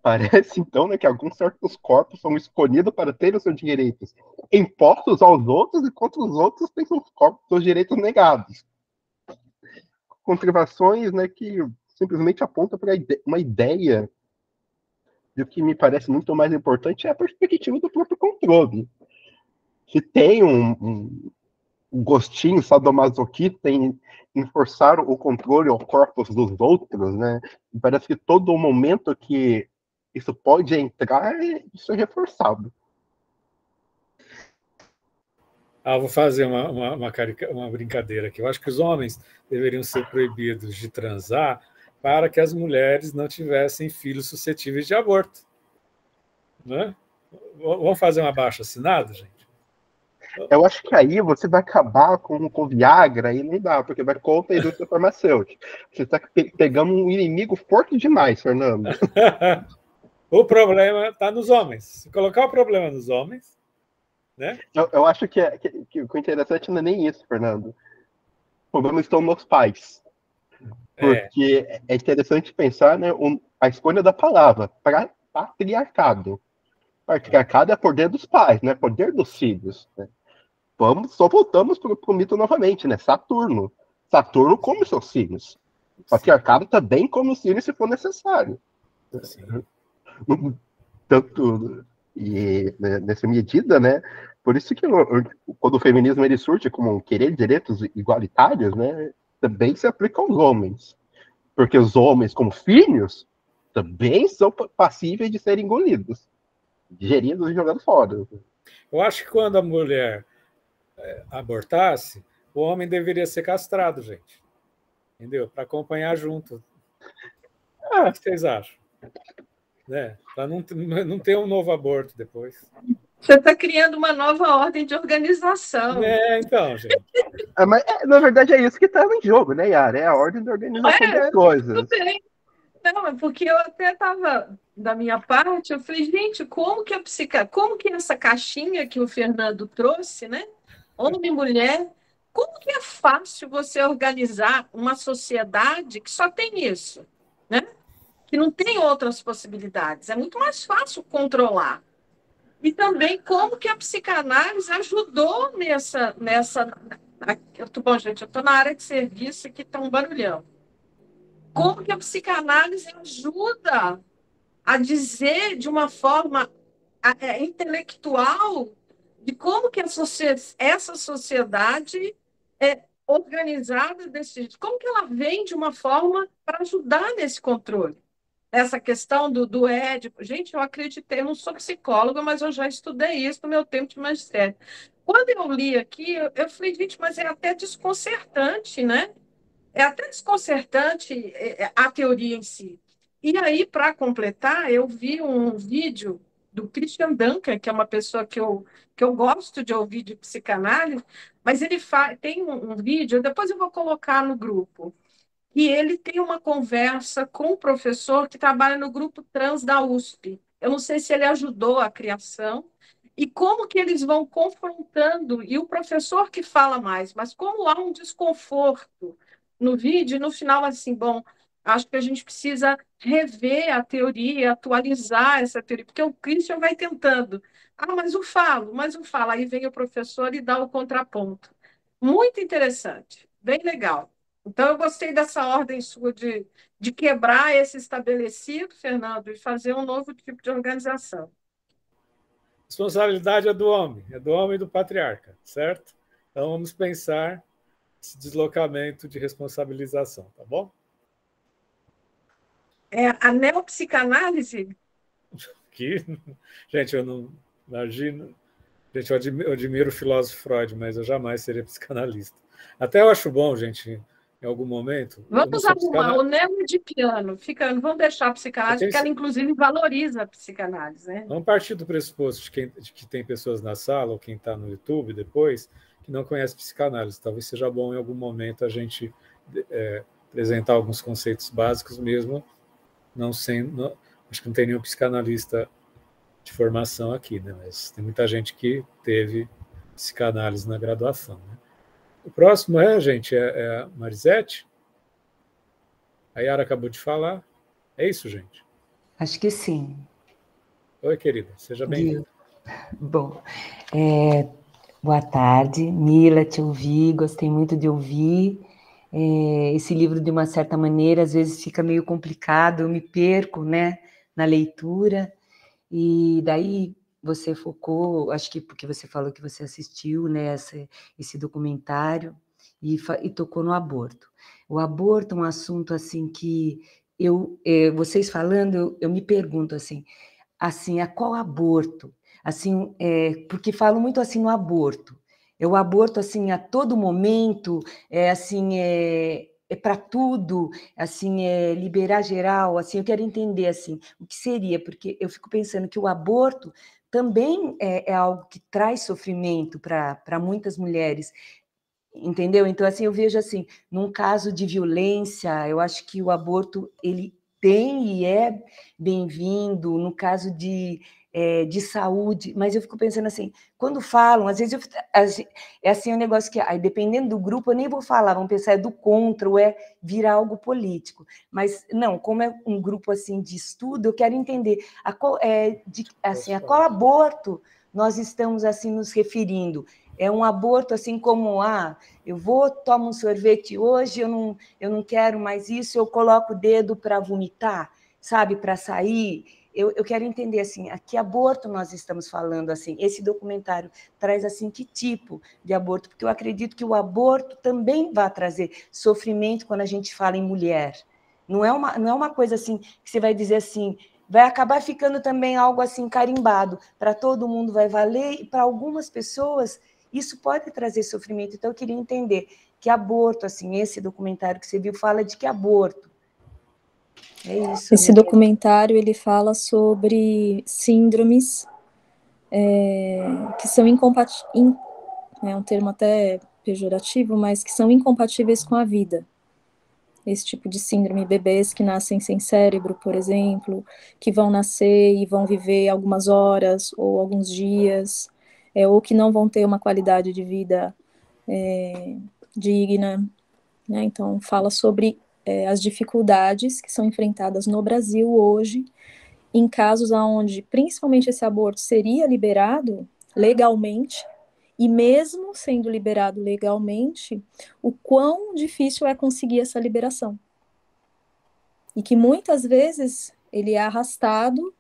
Parece, então, né, que alguns certos corpos são escolhidos para ter os seus direitos impostos aos outros, enquanto os outros têm seus direitos negados. Contribuições, né, que simplesmente apontam para uma ideia de o que me parece muito mais importante é a perspectiva do próprio controle. Se tem um gostinho sadomasoquista em forçar o controle ao corpos dos outros, né? Me parece que todo momento que isso pode entrar, isso é reforçado. Vou fazer uma brincadeira aqui. Eu acho que os homens deveriam ser proibidos de transar para que as mulheres não tivessem filhos suscetíveis de aborto. Né? Vamos fazer um abaixo-assinado, gente? Eu acho que aí você vai acabar com Viagra e não dá, porque vai contra a indústria farmacêutica. Você está pegando um inimigo forte demais, Fernando. O problema está nos homens. Se colocar o problema nos homens, né? Eu acho que o interessante não é nem isso, Fernando. O problema estão nos pais. Porque é interessante pensar, né, a escolha da palavra, patriarcado. Patriarcado é poder dos pais, não é poder dos filhos. Né? Só voltamos para o mito novamente, né? Saturno. Saturno come seus filhos. Patriarcado também come os filhos se for necessário. Sim. Tanto e né, nessa medida, né? Por isso que quando o feminismo ele surge como querer direitos igualitários, né? Também se aplica aos homens, porque os homens como filhos também são passíveis de serem engolidos, digeridos e jogados fora. Eu acho que quando a mulher abortasse, o homem deveria ser castrado, gente. Entendeu? Para acompanhar junto. O que vocês acham? Né? Para não ter um novo aborto depois. Você está criando uma nova ordem de organização. Então, gente. Mas, na verdade, é isso que está em jogo, né, Yara? É a ordem da organização das coisas. Tudo bem. Não, é porque eu até estava, da minha parte, eu falei, gente, como que essa caixinha que o Fernando trouxe, né? Homem e mulher, como que é fácil você organizar uma sociedade que só tem isso, né? Que não tem outras possibilidades. É muito mais fácil controlar. E também como que a psicanálise ajudou nessa... Bom, gente, eu estou na área de serviço aqui, está um barulhão. Como que a psicanálise ajuda a dizer de uma forma intelectual de como que essa sociedade é organizada desse jeito, como que ela vem de uma forma para ajudar nesse controle. Essa questão do édipo. Gente, eu acreditei, eu não sou psicóloga, mas eu já estudei isso no meu tempo de magistério. Quando eu li aqui, eu falei, gente, mas é até desconcertante, né? É até desconcertante a teoria em si. E aí, para completar, eu vi um vídeo do Christian Dunker, que é uma pessoa que eu gosto de ouvir de psicanálise, mas ele tem um vídeo, depois eu vou colocar no grupo, e ele tem uma conversa com um professor que trabalha no grupo trans da USP. Eu não sei se ele ajudou a criação, e como que eles vão confrontando, e o professor que fala mais, mas como há um desconforto no vídeo, e no final, assim, bom, acho que a gente precisa rever a teoria, atualizar essa teoria, porque o Christian vai tentando. Mas eu falo. Aí vem o professor e dá o contraponto. Muito interessante, bem legal. Então, eu gostei dessa ordem sua de quebrar esse estabelecido, Fernando, e fazer um novo tipo de organização. Responsabilidade é do homem e do patriarca, certo? Então, vamos pensar esse deslocamento de responsabilização, tá bom? A neopsicanálise... Gente, eu não imagino... Gente, eu admiro o filósofo Freud, mas eu jamais seria psicanalista. Até eu acho bom, gente, em algum momento... Vamos arrumar o neo de piano. Vamos deixar a psicanálise, porque ela, inclusive, valoriza a psicanálise. Né? Vamos partir do pressuposto de que tem pessoas na sala, ou quem está no YouTube depois, que não conhece psicanálise. Talvez seja bom, em algum momento, a gente apresentar alguns conceitos básicos mesmo, acho que não tem nenhum psicanalista de formação aqui, né? Mas tem muita gente que teve psicanálise na graduação. Né? O próximo gente, é a Marisete. A Yara acabou de falar. É isso, gente? Acho que sim. Oi, querida. Seja bem-vinda. Bom, boa tarde. Mila, te ouvi, gostei muito de ouvir. Esse livro, de uma certa maneira, às vezes fica meio complicado, eu me perco, né, na leitura. E daí você focou, acho que porque você falou que você assistiu, né, esse documentário e tocou no aborto. O aborto é um assunto assim que vocês falando, eu me pergunto assim, a qual aborto? Assim, porque falam muito assim no aborto. O aborto assim a todo momento, é para tudo, assim, liberar geral, assim, eu quero entender, assim, o que seria, porque eu fico pensando que o aborto também é algo que traz sofrimento para muitas mulheres, entendeu? Então, assim, eu vejo, assim, num caso de violência, eu acho que o aborto, ele tem e é bem-vindo, no caso de de saúde, mas eu fico pensando assim, quando falam, às vezes é assim um negócio que, dependendo do grupo, eu nem vou falar, vão pensar é do contra, ou é virar algo político, mas não, como é um grupo assim de estudo, eu quero entender a qual aborto nós estamos assim nos referindo. É um aborto assim como, eu tomo um sorvete hoje, eu não quero mais isso, eu coloco o dedo para vomitar, sabe, para sair. Eu quero entender assim, a que aborto nós estamos falando assim. Esse documentário traz assim que tipo de aborto? Porque eu acredito que o aborto também vai trazer sofrimento quando a gente fala em mulher. Não é uma coisa assim que você vai dizer assim, vai acabar ficando também algo assim carimbado, para todo mundo vai valer, e para algumas pessoas isso pode trazer sofrimento. Então eu queria entender que aborto, assim, esse documentário que você viu fala de que aborto? É isso. Esse documentário, ele fala sobre síndromes que são incompatíveis, é um termo até pejorativo, mas que são incompatíveis com a vida. Esse tipo de síndrome, bebês que nascem sem cérebro, por exemplo, que vão nascer e vão viver algumas horas ou alguns dias, ou que não vão ter uma qualidade de vida digna, né? Então, fala sobre as dificuldades que são enfrentadas no Brasil hoje, em casos onde, principalmente, esse aborto seria liberado legalmente, e mesmo sendo liberado legalmente, o quão difícil é conseguir essa liberação. E que muitas vezes ele é arrastado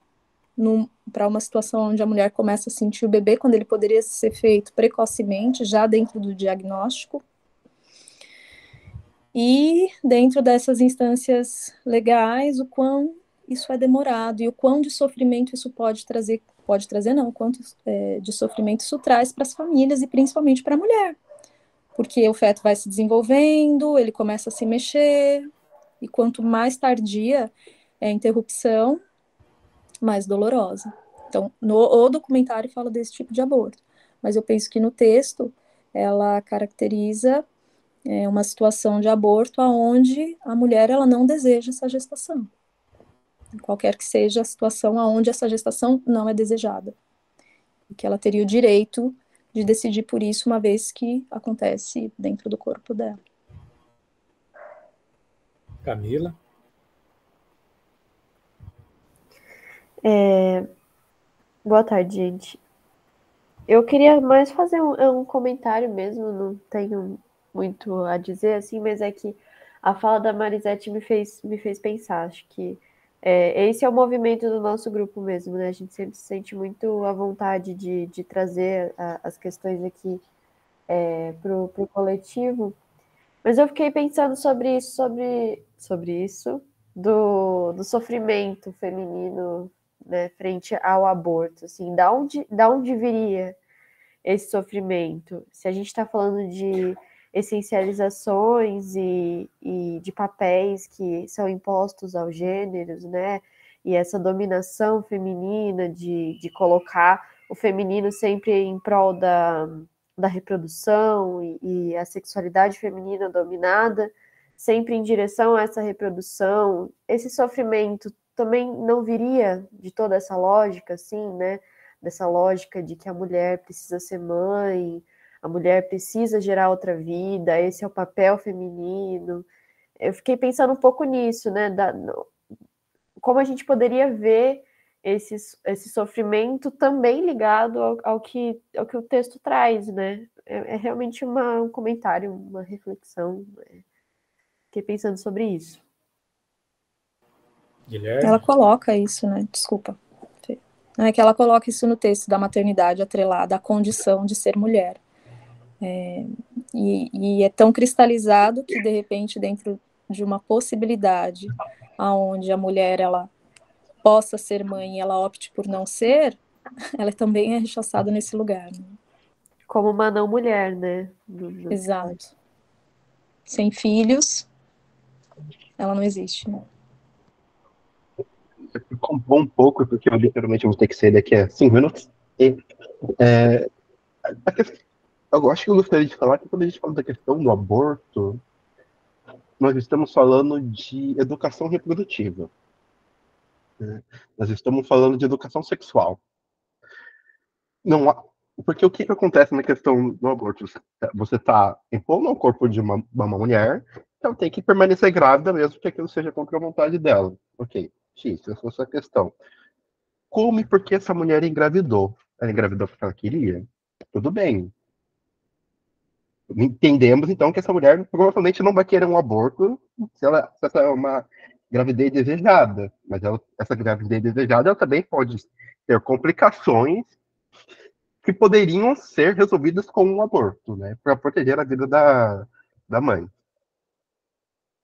para uma situação onde a mulher começa a sentir o bebê, quando ele poderia ser feito precocemente, já dentro do diagnóstico. E dentro dessas instâncias legais, o quão isso é demorado e o quão de sofrimento isso pode trazer não, o quanto de sofrimento isso traz para as famílias e principalmente para a mulher. Porque o feto vai se desenvolvendo, ele começa a se mexer, e quanto mais tardia é a interrupção, mais dolorosa. Então, o documentário fala desse tipo de aborto, mas eu penso que no texto ela caracteriza uma situação de aborto onde a mulher ela não deseja essa gestação. Qualquer que seja a situação onde essa gestação não é desejada. E que ela teria o direito de decidir por isso, uma vez que acontece dentro do corpo dela. Camila? Boa tarde, gente. Eu queria mais fazer um comentário mesmo, não tenho muito a dizer, assim, mas é que a fala da Marisete me fez pensar. Acho que esse é o movimento do nosso grupo mesmo, né? A gente sempre se sente muito à vontade de trazer as questões aqui para o coletivo. Mas eu fiquei pensando sobre isso, do sofrimento feminino, né, frente ao aborto. Assim, da onde viria esse sofrimento? Se a gente está falando de essencializações e de papéis que são impostos aos gêneros, né? E essa dominação feminina de colocar o feminino sempre em prol da reprodução e a sexualidade feminina dominada, sempre em direção a essa reprodução, esse sofrimento também não viria de toda essa lógica, assim, né? Dessa lógica de que a mulher precisa ser mãe, a mulher precisa gerar outra vida, esse é o papel feminino. Eu fiquei pensando um pouco nisso, né? Como a gente poderia ver esse sofrimento também ligado ao que o texto traz, né? É realmente um comentário, uma reflexão. Fiquei pensando sobre isso. Guilherme? Ela coloca isso, né? Desculpa. É que ela coloca isso no texto da maternidade atrelada à condição de ser mulher. E é tão cristalizado que, de repente, dentro de uma possibilidade onde a mulher ela possa ser mãe e ela opte por não ser, ela também é rechaçada nesse lugar. Né? Como uma não mulher, né? Exato. Sem filhos, ela não existe. Né? Compor um pouco, porque eu literalmente vou ter que sair daqui a 5 minutos. Eu acho que eu gostaria de falar que quando a gente fala da questão do aborto, nós estamos falando de educação reprodutiva. Né? Nós estamos falando de educação sexual. Não, porque o que acontece na questão do aborto? Você está impondo ao corpo de uma mulher, então tem que permanecer grávida mesmo que aquilo seja contra a vontade dela. Ok, X, essa é a sua questão. Como e por que essa mulher engravidou? Ela engravidou porque ela queria? Tudo bem. Entendemos, então, que essa mulher provavelmente não vai querer um aborto se essa é uma gravidez desejada. Mas essa gravidez desejada ela também pode ter complicações que poderiam ser resolvidas com um aborto, né? Para proteger a vida da mãe.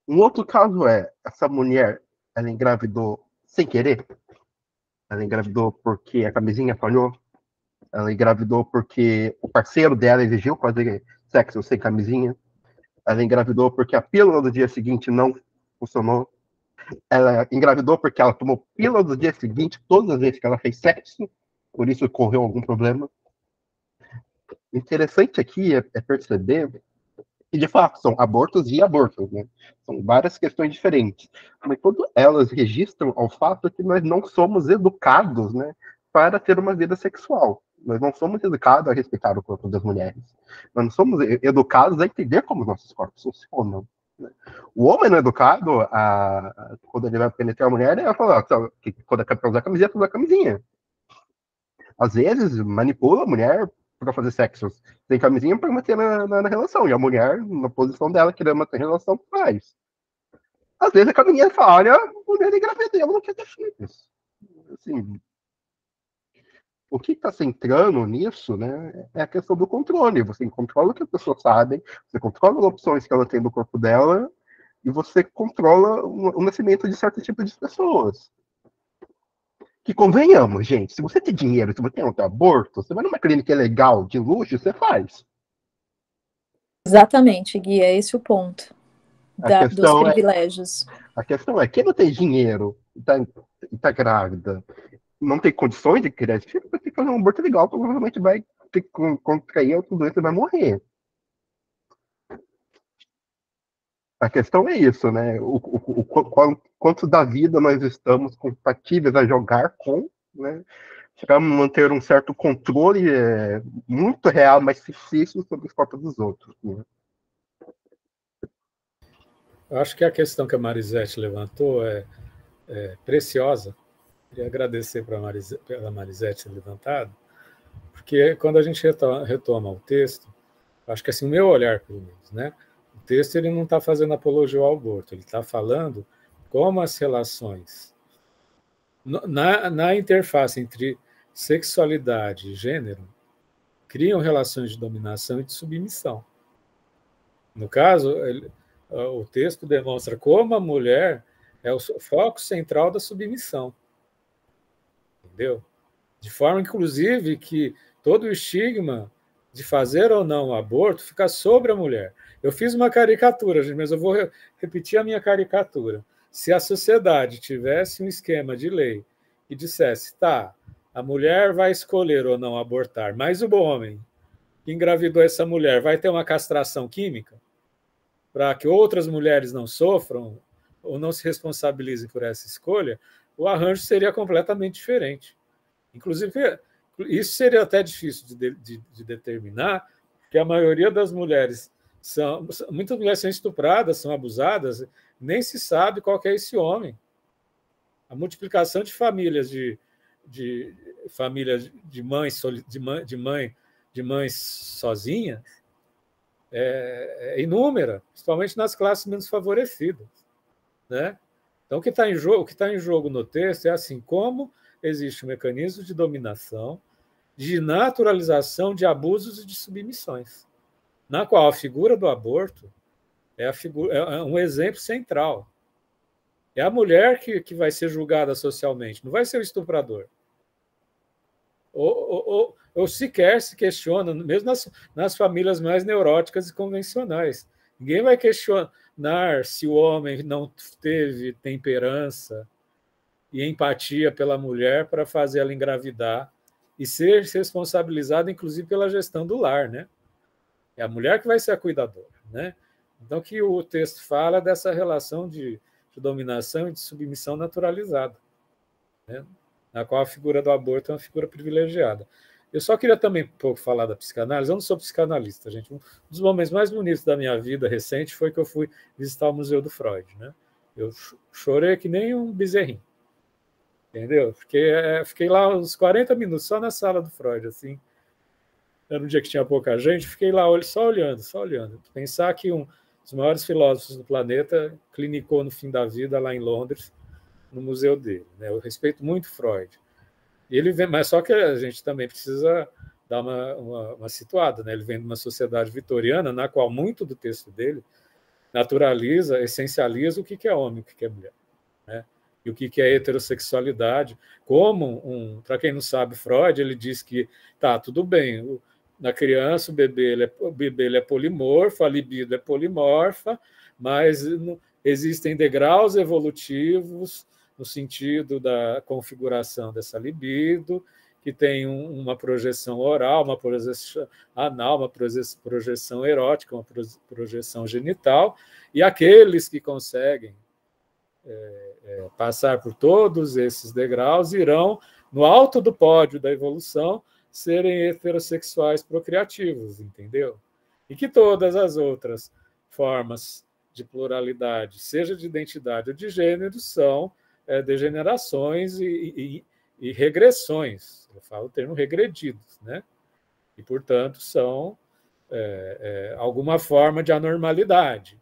Um outro caso é, essa mulher, ela engravidou sem querer? Ela engravidou porque a camisinha falhou? Ela engravidou porque o parceiro dela exigiu fazer sexo sem camisinha? Ela engravidou porque a pílula do dia seguinte não funcionou? Ela engravidou porque ela tomou pílula do dia seguinte todas as vezes que ela fez sexo? Por isso ocorreu algum problema? O interessante aqui é perceber que, de fato, são abortos e abortos, né? São várias questões diferentes. Mas todas elas registram ao fato que nós não somos educados, né, para ter uma vida sexual. Nós não somos educados a respeitar o corpo das mulheres. Nós não somos educados a entender como os nossos corpos funcionam. Né? O homem não é educado quando ele vai penetrar a mulher, ele vai falar que quando é para usar camiseta, usa camisinha. Às vezes, manipula a mulher para fazer sexo sem camisinha para manter na relação. E a mulher, na posição dela, querendo manter a relação, faz. Às vezes a camisinha falha, a mulher engravidou, ela não quer ter filhos. Assim, o que está centrando nisso, né, é a questão do controle. Você controla o que a pessoa sabe, você controla as opções que ela tem no corpo dela, e você controla o nascimento de certo tipo de pessoas. Que convenhamos, gente, se você tem dinheiro, se você tem um aborto, você vai numa clínica legal, de luxo, você faz. Exatamente, Gui, é esse o ponto dos A privilégios. a questão é, quem não tem dinheiro e tá grávida, não tem condições de criar esse filho, vai ter que fazer um aborto legal, provavelmente vai ter que contrair outra doença e vai morrer. A questão é isso, né? Quanto da vida nós estamos compatíveis a jogar com, né? Para manter um certo controle muito real, mas fictício sobre os corpos dos outros. Né? Eu acho que a questão que a Marisete levantou é preciosa. Queria agradecer para a Marisete ter levantado, porque quando a gente retoma o texto, acho que assim, o meu olhar, pelo menos, né? O texto ele não está fazendo apologia ao aborto, ele está falando como as relações na interface entre sexualidade e gênero criam relações de dominação e de submissão. No caso, o texto demonstra como a mulher é o foco central da submissão. Entendeu? De forma, inclusive, que todo o estigma de fazer ou não o aborto fica sobre a mulher. Eu fiz uma caricatura, gente, mas eu vou repetir a minha caricatura. Se a sociedade tivesse um esquema de lei e dissesse, tá, a mulher vai escolher ou não abortar, mas o homem que engravidou essa mulher vai ter uma castração química para que outras mulheres não sofram ou não se responsabilizem por essa escolha, o arranjo seria completamente diferente. Inclusive, isso seria até difícil de determinar, porque a maioria das mulheres muitas mulheres são estupradas, são abusadas, nem se sabe qual que é esse homem. A multiplicação de famílias famílias de mães sozinhas é inúmera, principalmente nas classes menos favorecidas, né? Então, o que está em jogo no texto é assim, como existe um mecanismo de dominação, de naturalização de abusos e de submissões, na qual a figura do aborto é um exemplo central. É a mulher que vai ser julgada socialmente, não vai ser o estuprador. Ou sequer se questiona, mesmo nas famílias mais neuróticas e convencionais. Ninguém vai questionar se o homem não teve temperança e empatia pela mulher para fazer ela engravidar e ser responsabilizada, inclusive, pela gestão do lar, né? É a mulher que vai ser a cuidadora, né? Então, que o texto fala dessa relação de dominação e de submissão naturalizada, né? Na qual a figura do aborto é uma figura privilegiada. Eu só queria também um pouco falar da psicanálise. Eu não sou psicanalista, gente. Um dos momentos mais bonitos da minha vida recente foi que eu fui visitar o Museu do Freud, né? Eu chorei que nem um bezerrinho, entendeu? Fiquei lá uns 40 minutos só na sala do Freud, assim. Era um dia que tinha pouca gente, fiquei lá só olhando. Pensar que um dos maiores filósofos do planeta clinicou no fim da vida lá em Londres, no museu dele, né? Eu respeito muito Freud. E ele vem, mas só que a gente também precisa dar uma situada, né? Ele vem de uma sociedade vitoriana na qual muito do texto dele naturaliza, essencializa o que é homem, o que é mulher, né? E o que é heterossexualidade. Para quem não sabe, Freud, ele diz que tá tudo bem, na criança o bebê ele é polimorfo, a libido é polimorfa, mas existem degraus evolutivos no sentido da configuração dessa libido, que tem uma projeção oral, uma projeção anal, uma projeção erótica, uma projeção genital, e aqueles que conseguem passar por todos esses degraus irão, no alto do pódio da evolução, serem heterossexuais procriativos, entendeu? E que todas as outras formas de pluralidade, seja de identidade ou de gênero, são degenerações e regressões. Eu falo o termo regredidos, né? E, portanto, são alguma forma de anormalidade.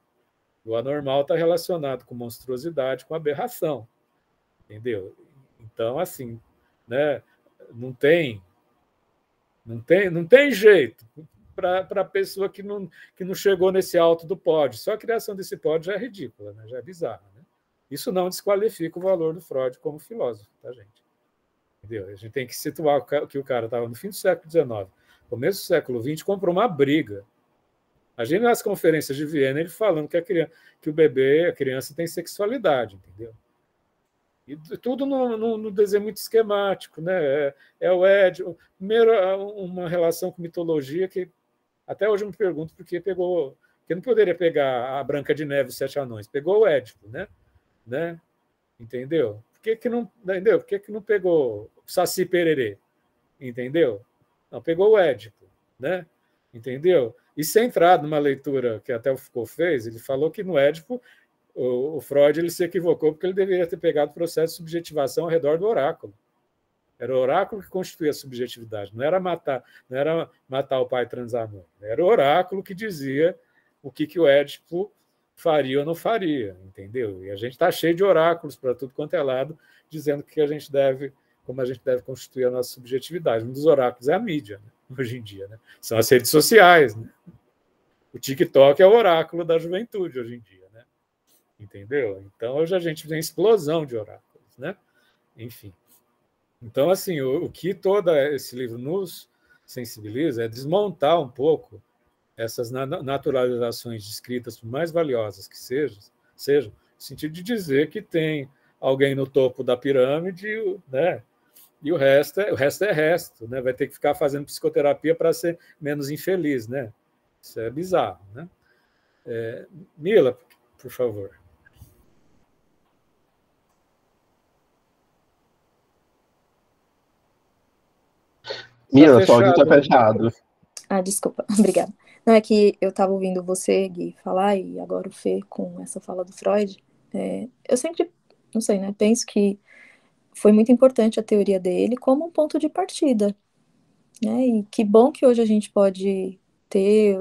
O anormal está relacionado com monstruosidade, com aberração, entendeu? Então, assim, né? Não tem jeito para a pessoa que não chegou nesse alto do pódio. Só a criação desse pódio já é ridícula, né? Já é bizarra, né? Isso não desqualifica o valor do Freud como filósofo, tá, gente? Entendeu? A gente tem que situar que o cara estava no fim do século XIX, começo do século XX, comprou uma briga. Imagina nas conferências de Viena ele falando que o bebê, a criança, tem sexualidade, entendeu? E tudo no desenho muito esquemático, né? O Édipo. Primeiro, uma relação com mitologia que até hoje eu me pergunto por que pegou. Porque não poderia pegar a Branca de Neve e os Sete Anões. Pegou o Édipo, né? Entendeu? Por que não pegou o Saci Pererê? Entendeu? Não, pegou o Édipo, né? Entendeu? E centrado numa leitura que até o Foucault fez, ele falou que no Édipo o Freud ele se equivocou porque ele deveria ter pegado o processo de subjetivação ao redor do oráculo. Era o oráculo que constituía a subjetividade, não era matar o pai e transar a mãe. Era o oráculo que dizia o que o Édipo faria ou não faria, entendeu? E a gente está cheio de oráculos para tudo quanto é lado, dizendo como a gente deve constituir a nossa subjetividade. Um dos oráculos é a mídia, né? Hoje em dia, né? São as redes sociais, né? O TikTok é o oráculo da juventude hoje em dia, né? Entendeu? Então hoje a gente tem explosão de oráculos, né? Enfim. Então, assim, o que todo esse livro nos sensibiliza é desmontar um pouco essas naturalizações descritas, por mais valiosas que sejam, no sentido de dizer que tem alguém no topo da pirâmide, né? E o resto é resto, né? Vai ter que ficar fazendo psicoterapia para ser menos infeliz, né? Isso é bizarro, né? Mila, por favor. Mila, só áudio está fechado. Desculpa, obrigada. Não, é que eu estava ouvindo você, Gui, falar, e agora o Fê, com essa fala do Freud. Eu sempre, não sei, né? Penso que foi muito importante a teoria dele como um ponto de partida, né? E que bom que hoje a gente pode ter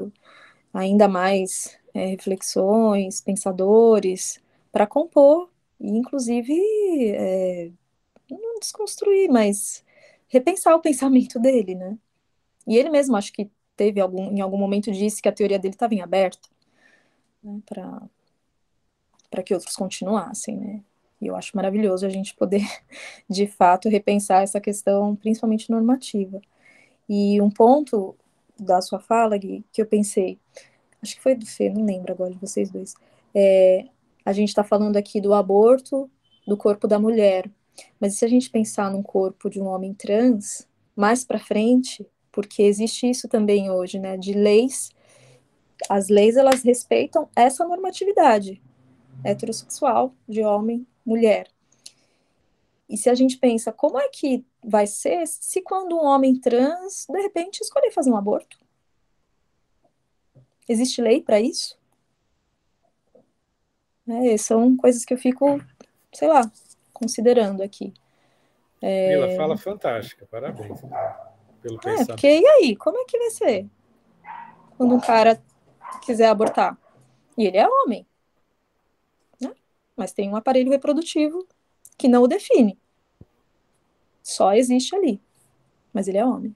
ainda mais reflexões, pensadores, para compor, e inclusive não desconstruir, mas repensar o pensamento dele, né? E ele mesmo, acho que em algum momento disse que a teoria dele estava em aberto, né, para que outros continuassem, né? E eu acho maravilhoso a gente poder, de fato, repensar essa questão, principalmente normativa. E um ponto da sua fala, Gui, que eu pensei, acho que foi do Fê, não lembro agora de vocês dois, a gente está falando aqui do aborto do corpo da mulher, mas e se a gente pensar num corpo de um homem trans, mais para frente, porque existe isso também hoje, né, de leis, as leis, elas respeitam essa normatividade heterossexual de homem, mulher. E se a gente pensa, como é que vai ser se quando um homem trans, de repente, escolher fazer um aborto? Existe lei para isso? São coisas que eu fico, sei lá, considerando aqui. Mila, fala fantástica, parabéns pelo pensamento. Porque e aí, como é que vai ser quando um cara quiser abortar? E ele é homem, né? Mas tem um aparelho reprodutivo que não o define. Só existe ali. Mas ele é homem.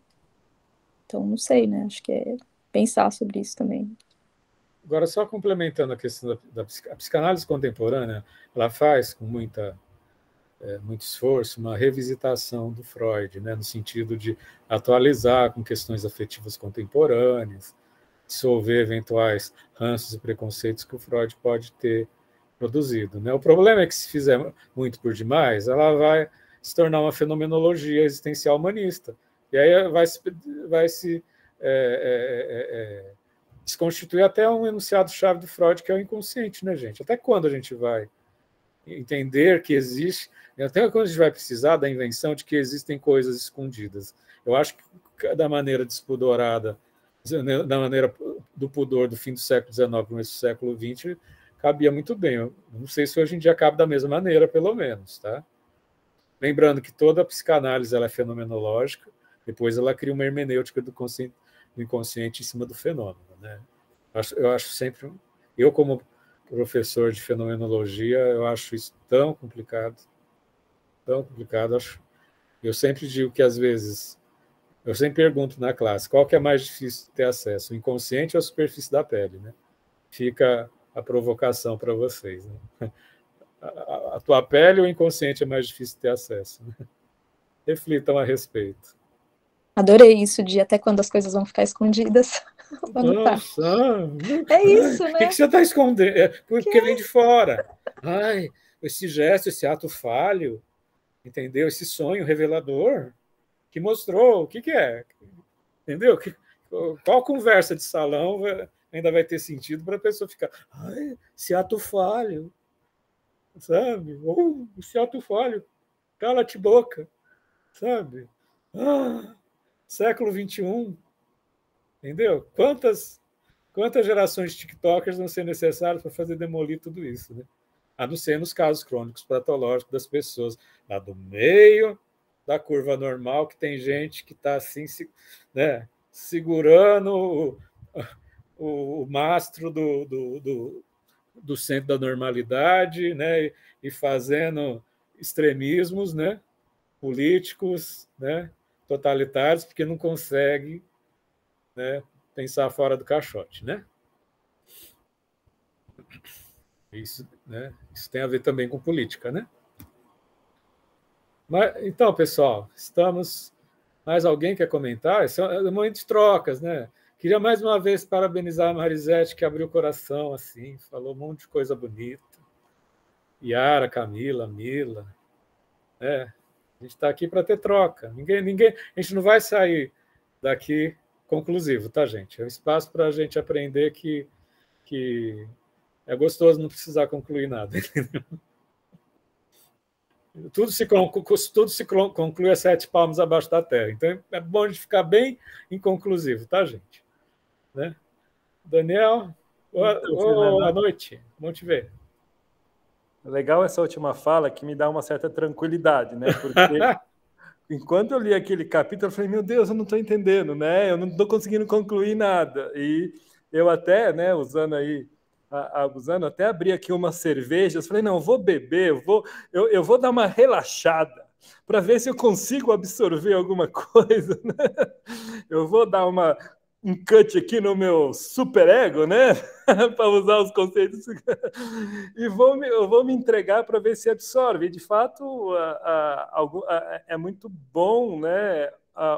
Então, não sei, né? Acho que é pensar sobre isso também. Agora, só complementando a questão da psicanálise contemporânea, ela faz com muito esforço uma revisitação do Freud, né, no sentido de atualizar com questões afetivas contemporâneas, dissolver eventuais ranços e preconceitos que o Freud pode ter produzido, né? O problema é que, se fizer muito por demais, ela vai se tornar uma fenomenologia existencial humanista. E aí vai se desconstituir até um enunciado-chave do Freud, que é o inconsciente, né, gente? Até quando a gente vai entender que existe, até quando a gente vai precisar da invenção de que existem coisas escondidas? Eu acho que da maneira despudorada, da maneira do pudor do fim do século XIX para o começo do século XX, cabia muito bem. Eu não sei se hoje em dia cabe da mesma maneira, pelo menos, tá? Lembrando que toda a psicanálise ela é fenomenológica, depois ela cria uma hermenêutica do inconsciente em cima do fenômeno, né? Eu acho sempre, eu como professor de fenomenologia, eu acho isso tão complicado. Eu sempre digo que, às vezes, eu sempre pergunto na classe, qual que é mais difícil de ter acesso, o inconsciente ou a superfície da pele, né? Fica a provocação para vocês, né? A tua pele ou o inconsciente é mais difícil de ter acesso, né? Reflitam a respeito. Adorei isso de até quando as coisas vão ficar escondidas. Nossa, é isso, né? O que você está escondendo? Porque vem de fora. Ai, esse gesto, esse ato falho, entendeu? Esse sonho revelador que mostrou o que é, entendeu? Qual conversa de salão ainda vai ter sentido para a pessoa ficar, ai, esse ato falho, sabe? Ou esse ato falho, cala-te boca, sabe? Século XXI, entendeu? Quantas gerações de TikTokers vão ser necessárias para fazer demolir tudo isso, né? A não ser nos casos crônicos patológicos das pessoas lá do meio da curva normal, que tem gente que está assim, né, segurando o mastro do centro da normalidade, né, e fazendo extremismos, né, políticos, né, totalitários, porque não consegue, né, pensar fora do caixote, né? Isso, né? Isso tem a ver também com política, né? Mas, então, pessoal, estamos... Mais alguém quer comentar? Esse é um momento de trocas, né? Queria mais uma vez parabenizar a Marisete, que abriu o coração, assim, falou um monte de coisa bonita. Yara, Camila, Mila, né? A gente está aqui para ter troca. A gente não vai sair daqui conclusivo, tá, gente? É um espaço para a gente aprender que é gostoso não precisar concluir nada. Tudo se conclui a 7 palmos abaixo da terra. Então, é bom a gente ficar bem inconclusivo, tá, gente? Né? Daniel, boa noite. Bom te ver. Legal essa última fala, que me dá uma certa tranquilidade, né? Porque enquanto eu li aquele capítulo, eu falei, meu Deus, eu não estou entendendo, né? Eu não estou conseguindo concluir nada. E eu até, né, usando até abri aqui umas cervejas, falei, não, eu vou beber, eu vou dar uma relaxada para ver se eu consigo absorver alguma coisa, né? Eu vou dar um cut aqui no meu superego, né? Para usar os conceitos. E eu vou me entregar para ver se absorve. E, de fato, é muito bom, né,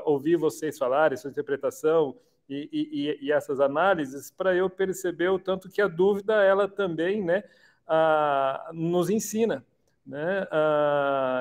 ouvir vocês falarem, sua interpretação e essas análises, para eu perceber o tanto que a dúvida, ela também, né, nos ensina. Né?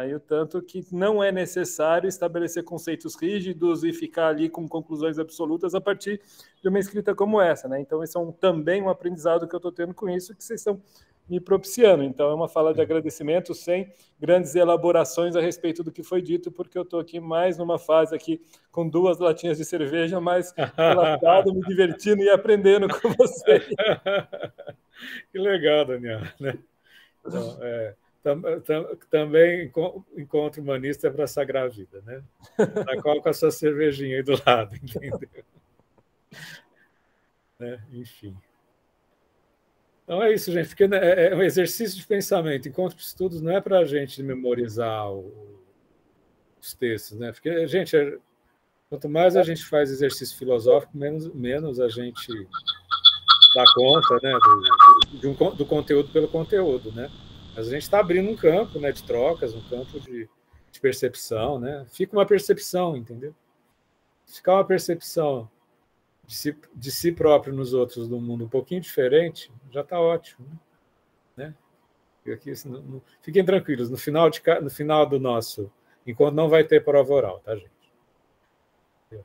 E o tanto que não é necessário estabelecer conceitos rígidos e ficar ali com conclusões absolutas a partir de uma escrita como essa. Né? Então, esse é também um aprendizado que eu estou tendo com isso, que vocês estão me propiciando. Então, é uma fala de agradecimento sem grandes elaborações a respeito do que foi dito, porque eu estou aqui mais numa fase aqui com 2 latinhas de cerveja, mais relaxado, me divertindo e aprendendo com você. Que legal, Daniel. Né? Então, também encontro humanista para sagrar a vida, né? Na qual com a sua cervejinha aí do lado, entendeu? Né? Enfim. Então é isso, gente, porque é um exercício de pensamento. Encontro de estudos não é para a gente memorizar os textos, né? Porque, gente, quanto mais a gente faz exercício filosófico, menos a gente dá conta, né, do conteúdo pelo conteúdo, né? Mas a gente está abrindo um campo, né, de trocas, um campo de percepção, né? Fica uma percepção, entendeu? Ficar uma percepção de si próprio nos outros, num mundo um pouquinho diferente, já está ótimo, né? Aqui, fiquem tranquilos, no final do nosso encontro não vai ter prova oral, tá, gente?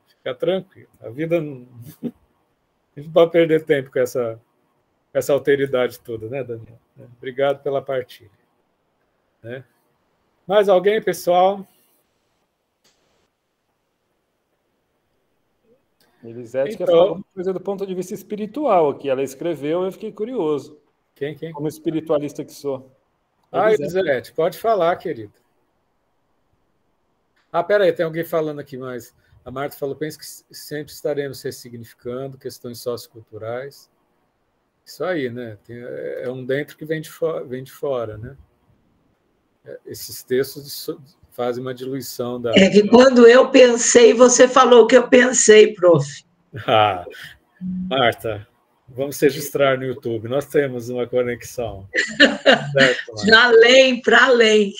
Fica tranquilo. A vida não... A gente não pode perder tempo com essa alteridade toda, né, Daniel? Obrigado pela partilha. Né? Mais alguém, pessoal? Elisete quer falar uma coisa do ponto de vista espiritual aqui. Ela escreveu, eu fiquei curioso. Quem? Como espiritualista que sou. Elisete, pode falar, querido. Peraí, tem alguém falando aqui, mas a Marta falou, penso que sempre estaremos ressignificando questões socioculturais. Isso aí, né? É um dentro que vem de fora, né? Esses textos fazem uma diluição da... É que quando eu pensei, você falou o que eu pensei, prof. Marta, vamos registrar no YouTube. Nós temos uma conexão. Certo, de além para além.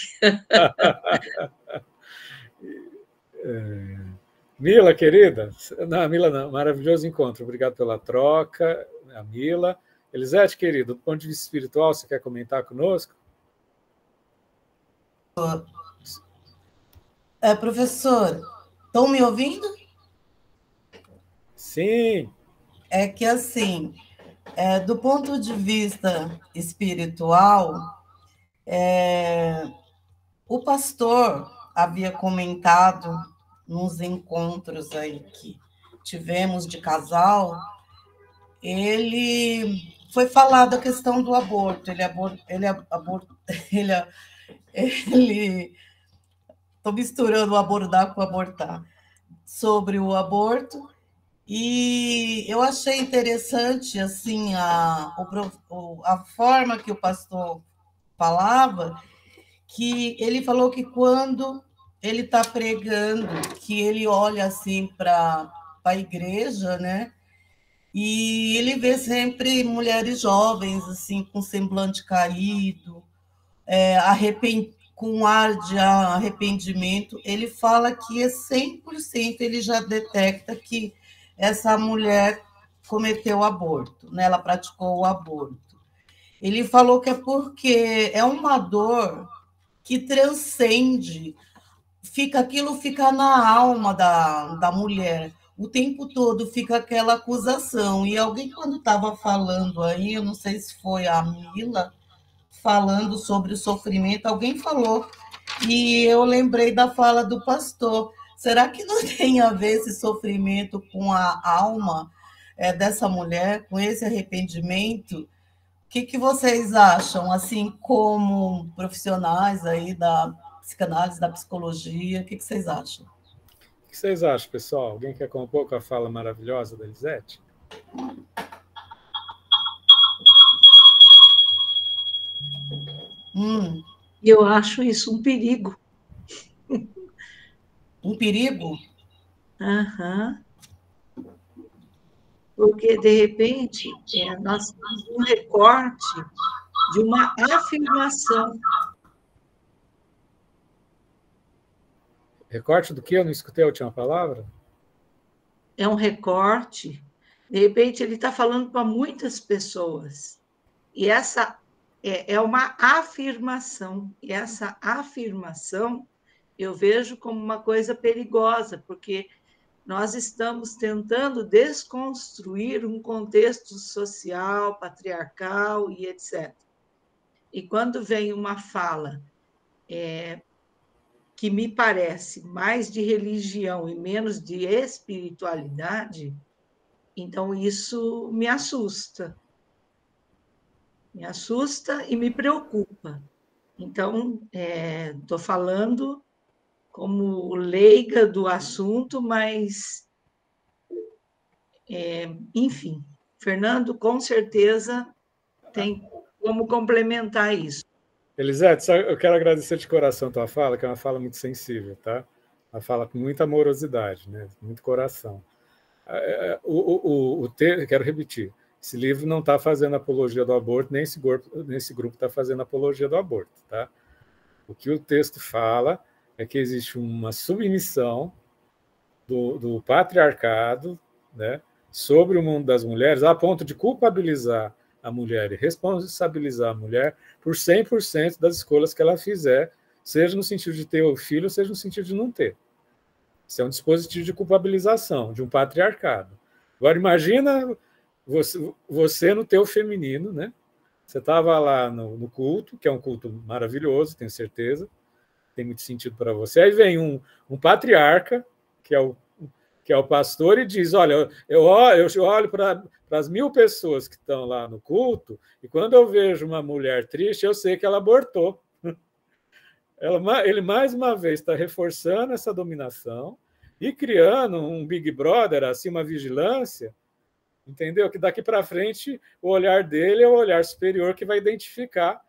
Mila, querida. Não, Mila não. Maravilhoso encontro. Obrigado pela troca. A Mila. Elisete, querida, do ponto de vista espiritual, você quer comentar conosco? Professor, estão me ouvindo? Sim. É que, assim, do ponto de vista espiritual, o pastor havia comentado nos encontros aí que tivemos de casal, ele foi falar da questão do aborto. Estou misturando o abordar com abortar, sobre o aborto, e eu achei interessante assim, a forma que o pastor falava, que ele falou que quando ele está pregando, que ele olha assim para a igreja, né? E ele vê sempre mulheres jovens, assim, com semblante caído, com ar de arrependimento. Ele fala que é 100%, ele já detecta que essa mulher cometeu aborto, né? Ela praticou o aborto. Ele falou que é porque é uma dor que transcende, aquilo fica na alma da mulher. O tempo todo fica aquela acusação. E alguém, quando estava falando aí, eu não sei se foi a Mila, falando sobre o sofrimento, alguém falou, e eu lembrei da fala do pastor. Será que não tem a ver esse sofrimento com a alma dessa mulher, com esse arrependimento? O que vocês acham, assim, como profissionais aí da psicanálise, da psicologia? O que vocês acham? O que vocês acham, pessoal? Alguém quer compor com a fala maravilhosa da Elisete? Eu acho isso um perigo. Um perigo? Aham. Porque, de repente, nós temos um recorte de uma afirmação. Recorte do quê? Eu não escutei a última palavra. É um recorte. De repente, ele está falando para muitas pessoas. E essa é uma afirmação. E essa afirmação eu vejo como uma coisa perigosa, porque nós estamos tentando desconstruir um contexto social, patriarcal e etc. E quando vem uma fala que me parece mais de religião e menos de espiritualidade, então isso me assusta. Me assusta e me preocupa. Então, estou falando como leiga do assunto, mas, enfim, Fernando, com certeza, tem como complementar isso. Elisete, eu quero agradecer de coração a tua fala, que é uma fala muito sensível, tá? Uma fala com muita amorosidade, né? Muito coração. Quero repetir, esse livro não está fazendo apologia do aborto, nem esse grupo está fazendo apologia do aborto, tá? O que o texto fala é que existe uma submissão do patriarcado, né, sobre o mundo das mulheres, a ponto de culpabilizar a mulher e responsabilizar a mulher por 100% das escolhas que ela fizer, seja no sentido de ter o filho, seja no sentido de não ter. Isso é um dispositivo de culpabilização, de um patriarcado. Agora, imagina você no teu feminino, né? Você estava lá no culto, que é um culto maravilhoso, tenho certeza, tem muito sentido para você. Aí vem um patriarca, que é o pastor, e diz, olha, eu olho para as 1000 pessoas que estão lá no culto, e quando eu vejo uma mulher triste, eu sei que ela abortou. Ele, mais uma vez, está reforçando essa dominação e criando um Big Brother, assim, uma vigilância, entendeu? Que daqui para frente o olhar dele é o olhar superior que vai identificar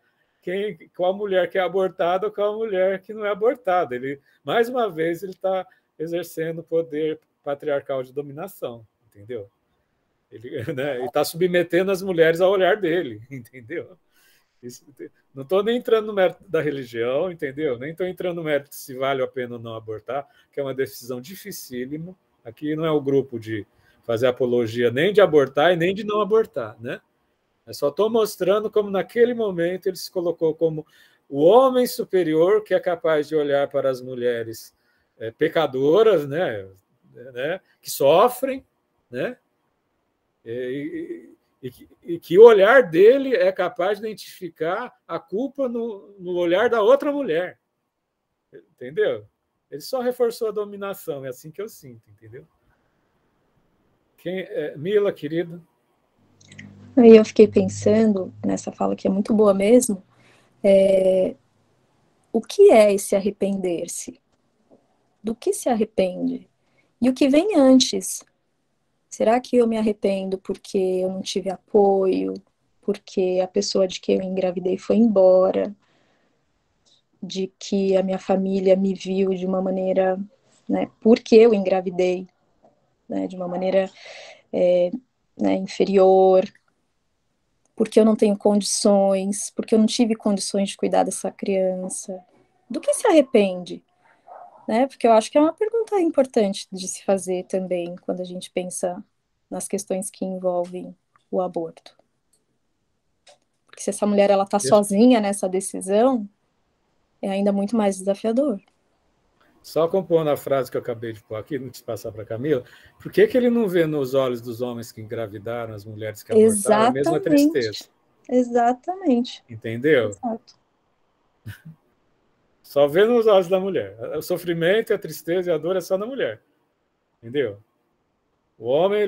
qual mulher que é abortada ou qual mulher que não é abortada. Ele, mais uma vez, ele está exercendo o poder patriarcal de dominação, entendeu? Ele está submetendo as mulheres ao olhar dele, entendeu? Isso, não estou nem entrando no mérito da religião, entendeu? Nem estou entrando no mérito se vale a pena ou não abortar, que é uma decisão dificílima. Aqui não é o grupo de fazer apologia nem de abortar e nem de não abortar, né? Eu só estou mostrando como, naquele momento, ele se colocou como o homem superior que é capaz de olhar para as mulheres pecadoras, né? Que sofrem, né? E que o olhar dele é capaz de identificar a culpa no olhar da outra mulher. Entendeu? Ele só reforçou a dominação, é assim que eu sinto, entendeu? Mila, querida. Aí eu fiquei pensando nessa fala que é muito boa mesmo. O que é esse arrepender-se? Do que se arrepende? E o que vem antes? Será que eu me arrependo porque eu não tive apoio, porque a pessoa de quem eu engravidei foi embora, de que a minha família me viu de uma maneira, né, porque eu engravidei, né, de uma maneira inferior, porque eu não tenho condições, porque eu não tive condições de cuidar dessa criança? Do que se arrepende? Né? Porque eu acho que é uma pergunta importante de se fazer também quando a gente pensa nas questões que envolvem o aborto. Porque se essa mulher ela está sozinha nessa decisão, é ainda muito mais desafiador. Só compondo a frase que eu acabei de pôr aqui, antes de passar para a Camila, por que ele não vê nos olhos dos homens que engravidaram, as mulheres que abortaram, a mesma tristeza? Exatamente. Entendeu? Exato. Só vê nos olhos da mulher. O sofrimento, a tristeza e a dor é só na mulher. Entendeu? O homem,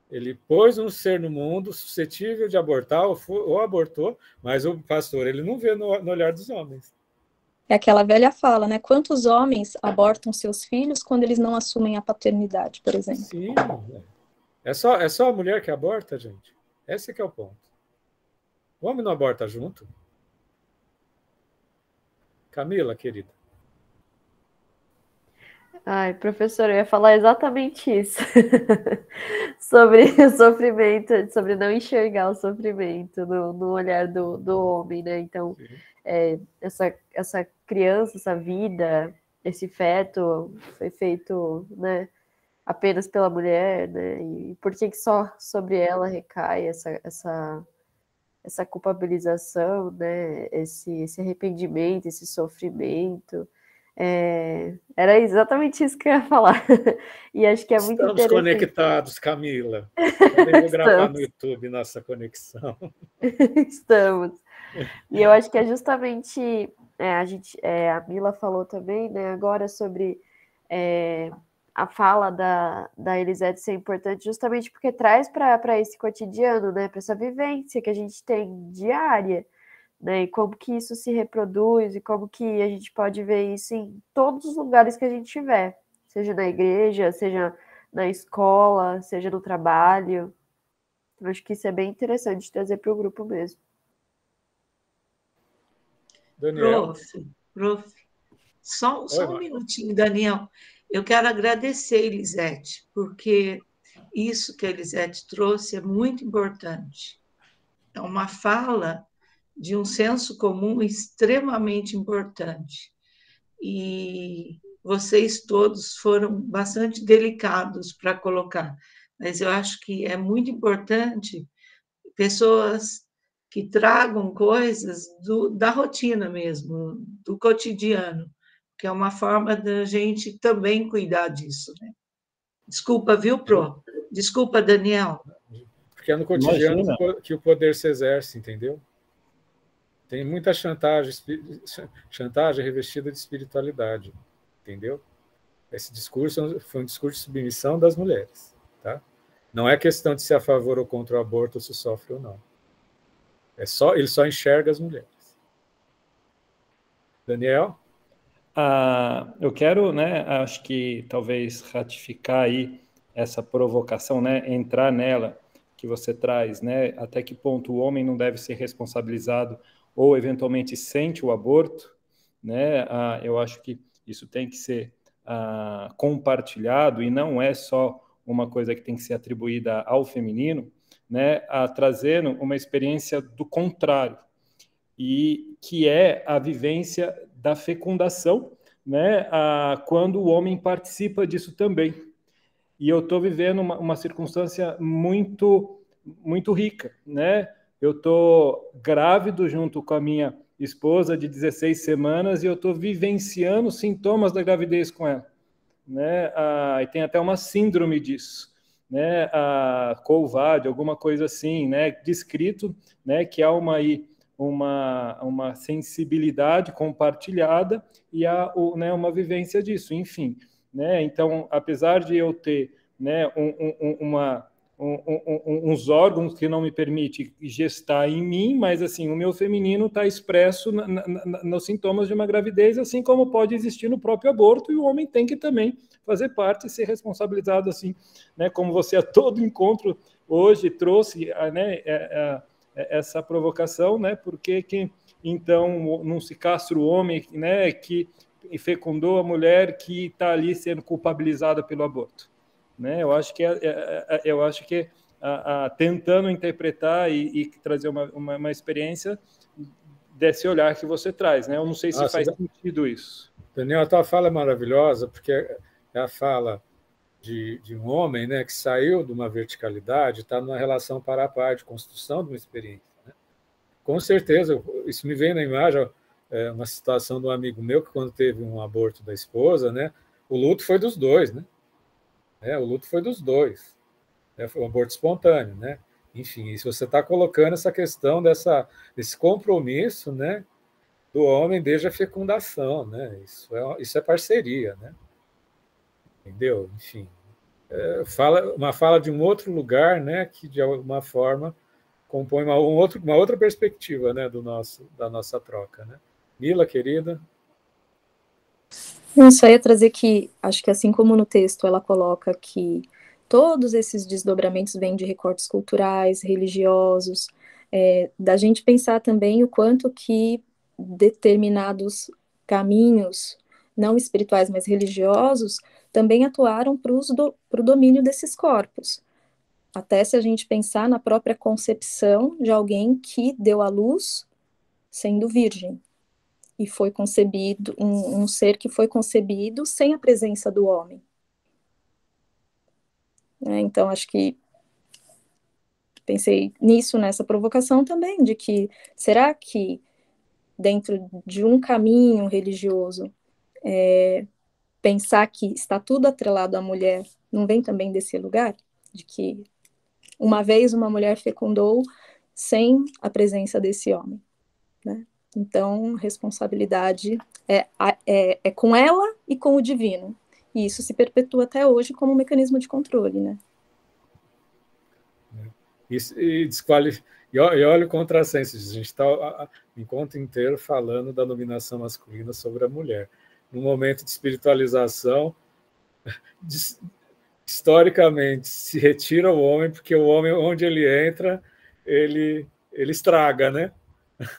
ele pôs um ser no mundo suscetível de abortar ou abortou, mas o pastor, ele não vê no olhar dos homens. É aquela velha fala, né? Quantos homens abortam seus filhos quando eles não assumem a paternidade, por exemplo? Sim. É só a mulher que aborta, gente. Esse que é o ponto. O homem não aborta junto. Camila, querida. Ai, professor, eu ia falar exatamente isso. Sobre o sofrimento, sobre não enxergar o sofrimento no olhar do homem, né? Então, essa criança, essa vida, esse feto foi feito, né, apenas pela mulher, né? E por que só sobre ela recai essa culpabilização, né? Esse arrependimento, esse sofrimento? Era exatamente isso que eu ia falar. E acho que é muito interessante. Estamos conectados, Camila. Também vou gravar no YouTube nossa conexão. Estamos. E eu acho que é justamente, a Mila falou também, né, agora sobre a fala da Elisete ser importante, justamente porque traz para esse cotidiano, né, para essa vivência que a gente tem diária, né, e como que isso se reproduz e como que a gente pode ver isso em todos os lugares que a gente tiver, seja na igreja, seja na escola, seja no trabalho. Eu acho que isso é bem interessante trazer para o grupo mesmo. Daniel? Prof, só um minutinho, Daniel. Eu quero agradecer, Elisete, porque isso que a Elisete trouxe é muito importante. É uma fala de um senso comum extremamente importante. E vocês todos foram bastante delicados para colocar, mas eu acho que é muito importante pessoas que tragam coisas da rotina mesmo, do cotidiano, que é uma forma da gente também cuidar disso, né? Desculpa, viu, Pro? Desculpa, Daniel. Porque é no cotidiano que o poder se exerce, entendeu? Tem muita chantagem revestida de espiritualidade, entendeu? Esse discurso foi um discurso de submissão das mulheres, tá? Não é questão de ser a favor ou contra o aborto, ou se sofre ou não. Ele só enxerga as mulheres. Daniel? Eu quero, né, acho que talvez ratificar aí essa provocação, né, entrar nela que você traz, né, até que ponto o homem não deve ser responsabilizado ou eventualmente sente o aborto, né? Eu acho que isso tem que ser compartilhado e não é só uma coisa que tem que ser atribuída ao feminino, né? Trazendo uma experiência do contrário, e que é a vivência da fecundação, né? Quando o homem participa disso também. E eu estou vivendo uma circunstância muito, muito rica, né? Eu estou grávido junto com a minha esposa de 16 semanas e eu estou vivenciando sintomas da gravidez com ela, né? E tem até uma síndrome disso, né? Covad, alguma coisa assim, né? Descrito, né? Que há uma sensibilidade compartilhada e há uma vivência disso, enfim, né? Então, apesar de eu ter, né, uns órgãos que não me permitem gestar em mim, mas assim, o meu feminino está expresso nos sintomas de uma gravidez, assim como pode existir no próprio aborto, e o homem tem que também fazer parte e ser responsabilizado assim, né? Como você a todo encontro hoje trouxe, né, essa provocação, né? Porque que então não se castra o homem, né, que fecundou a mulher que está ali sendo culpabilizada pelo aborto, né? Eu acho que tentando interpretar e trazer uma experiência desse olhar que você traz, né? Eu não sei se faz sentido isso. Daniel, a tua fala é maravilhosa, porque é a fala de um homem, né, que saiu de uma verticalidade, está numa relação para a par, de construção de uma experiência, né? Com certeza, isso me vem na imagem, uma situação de um amigo meu que, quando teve um aborto da esposa, né, o luto foi dos dois, né? O luto foi dos dois. Foi um aborto espontâneo, né? Enfim, e se você está colocando essa questão desse compromisso, né, do homem desde a fecundação, né? Isso é parceria, né? Entendeu? Enfim, uma fala de um outro lugar, né, que de alguma forma compõe uma outra perspectiva, né, da nossa troca, né? Mila, querida. Eu só ia trazer que, acho que assim como no texto ela coloca que todos esses desdobramentos vêm de recortes culturais, religiosos, da gente pensar também o quanto que determinados caminhos, não espirituais, mas religiosos, também atuaram para o domínio desses corpos. Até se a gente pensar na própria concepção de alguém que deu à luz sendo virgem, e foi concebido, um ser que foi concebido sem a presença do homem. Então, acho que pensei nisso, nessa provocação também, de que, será que dentro de um caminho religioso, pensar que está tudo atrelado à mulher, não vem também desse lugar? De que uma vez uma mulher fecundou sem a presença desse homem. né? Então, responsabilidade é com ela e com o divino. E isso se perpetua até hoje como um mecanismo de controle, né? E olha o contrassenso, a gente está o encontro inteiro falando da dominação masculina sobre a mulher. No momento de espiritualização, historicamente, se retira o homem, porque o homem, onde ele entra, ele estraga,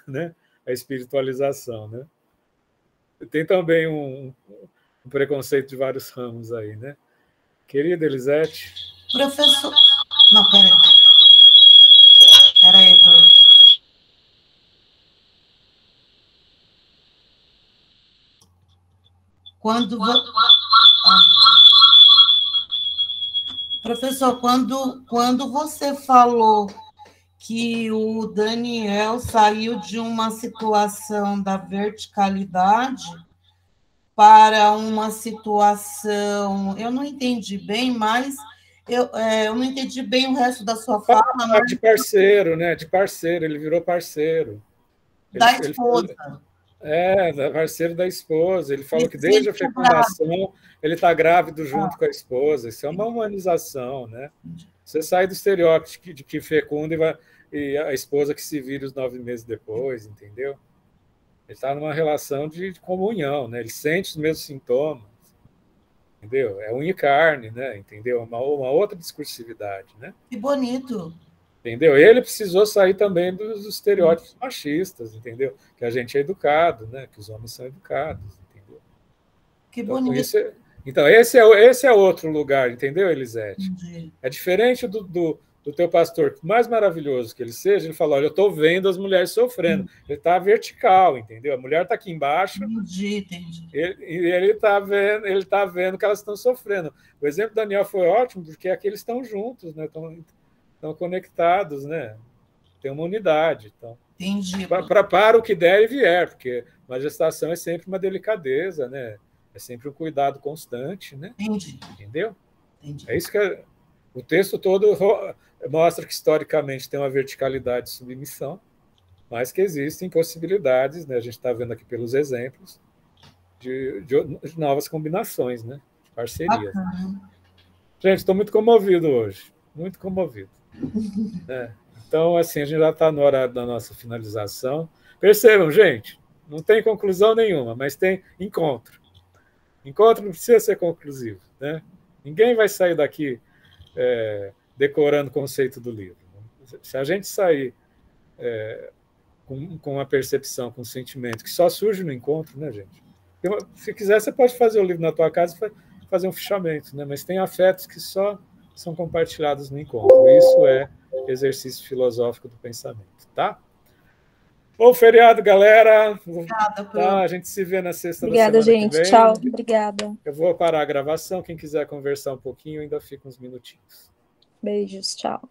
né? A espiritualização, né? Tem também um preconceito de vários ramos aí, né? Querida Elisete. Professor... Não, peraí. Peraí, Professor, quando você falou que o Daniel saiu de uma situação da verticalidade para uma situação... Eu não entendi bem, mas eu não entendi bem o resto da sua fala. Mas... De parceiro, né? De parceiro, ele virou parceiro. Da esposa. Parceiro da esposa. Ele falou que desde a fecundação ele está grávido junto com a esposa. Isso é uma humanização, né? Você sai do estereótipo de que fecunda e a esposa que se vira os 9 meses depois, entendeu? Ele está numa relação de comunhão, né? Ele sente os mesmos sintomas, entendeu? É unha e carne, né? Entendeu? Uma outra discursividade, né? Que bonito. Entendeu? Ele precisou sair também dos estereótipos machistas, entendeu? Que a gente é educado, né? Que os homens são educados, entendeu? Que bonito. Então esse é outro lugar, entendeu, Elisete? Entendi. É diferente do teu pastor, por mais maravilhoso que ele seja, ele fala, olha, eu estou vendo as mulheres sofrendo. Ele está vertical, entendeu? A mulher está aqui embaixo. Entendi. Ele está vendo que elas estão sofrendo. O exemplo do Daniel foi ótimo, porque aqui eles estão juntos, né? Estão conectados, né? Tem uma unidade. Então, entendi. Para o que der e vier, porque uma gestação é sempre uma delicadeza, né? É sempre um cuidado constante, né? Entendi. Entendeu? Entendi. É isso que o texto todo mostra que historicamente tem uma verticalidade de submissão, mas que existem possibilidades, né? A gente está vendo aqui pelos exemplos de novas combinações, né? De parcerias. Gente, estou muito comovido hoje, muito comovido. Então, assim, a gente já está no horário da nossa finalização. Percebam, gente, não tem conclusão nenhuma, mas tem encontro. Encontro não precisa ser conclusivo, né? Ninguém vai sair daqui decorando o conceito do livro. Se a gente sair com uma percepção, com um sentimento que só surge no encontro, né, gente? Se quiser, você pode fazer o livro na tua casa e fazer um fichamento, né? Mas tem afetos que só são compartilhados no encontro. Isso é exercício filosófico do pensamento, tá? Bom feriado, galera. Obrigada, tá, a gente se vê na sexta Obrigada, da semana gente. que vem. Tchau. Obrigada. Eu vou parar a gravação. Quem quiser conversar um pouquinho, ainda fica uns minutinhos. Beijos. Tchau.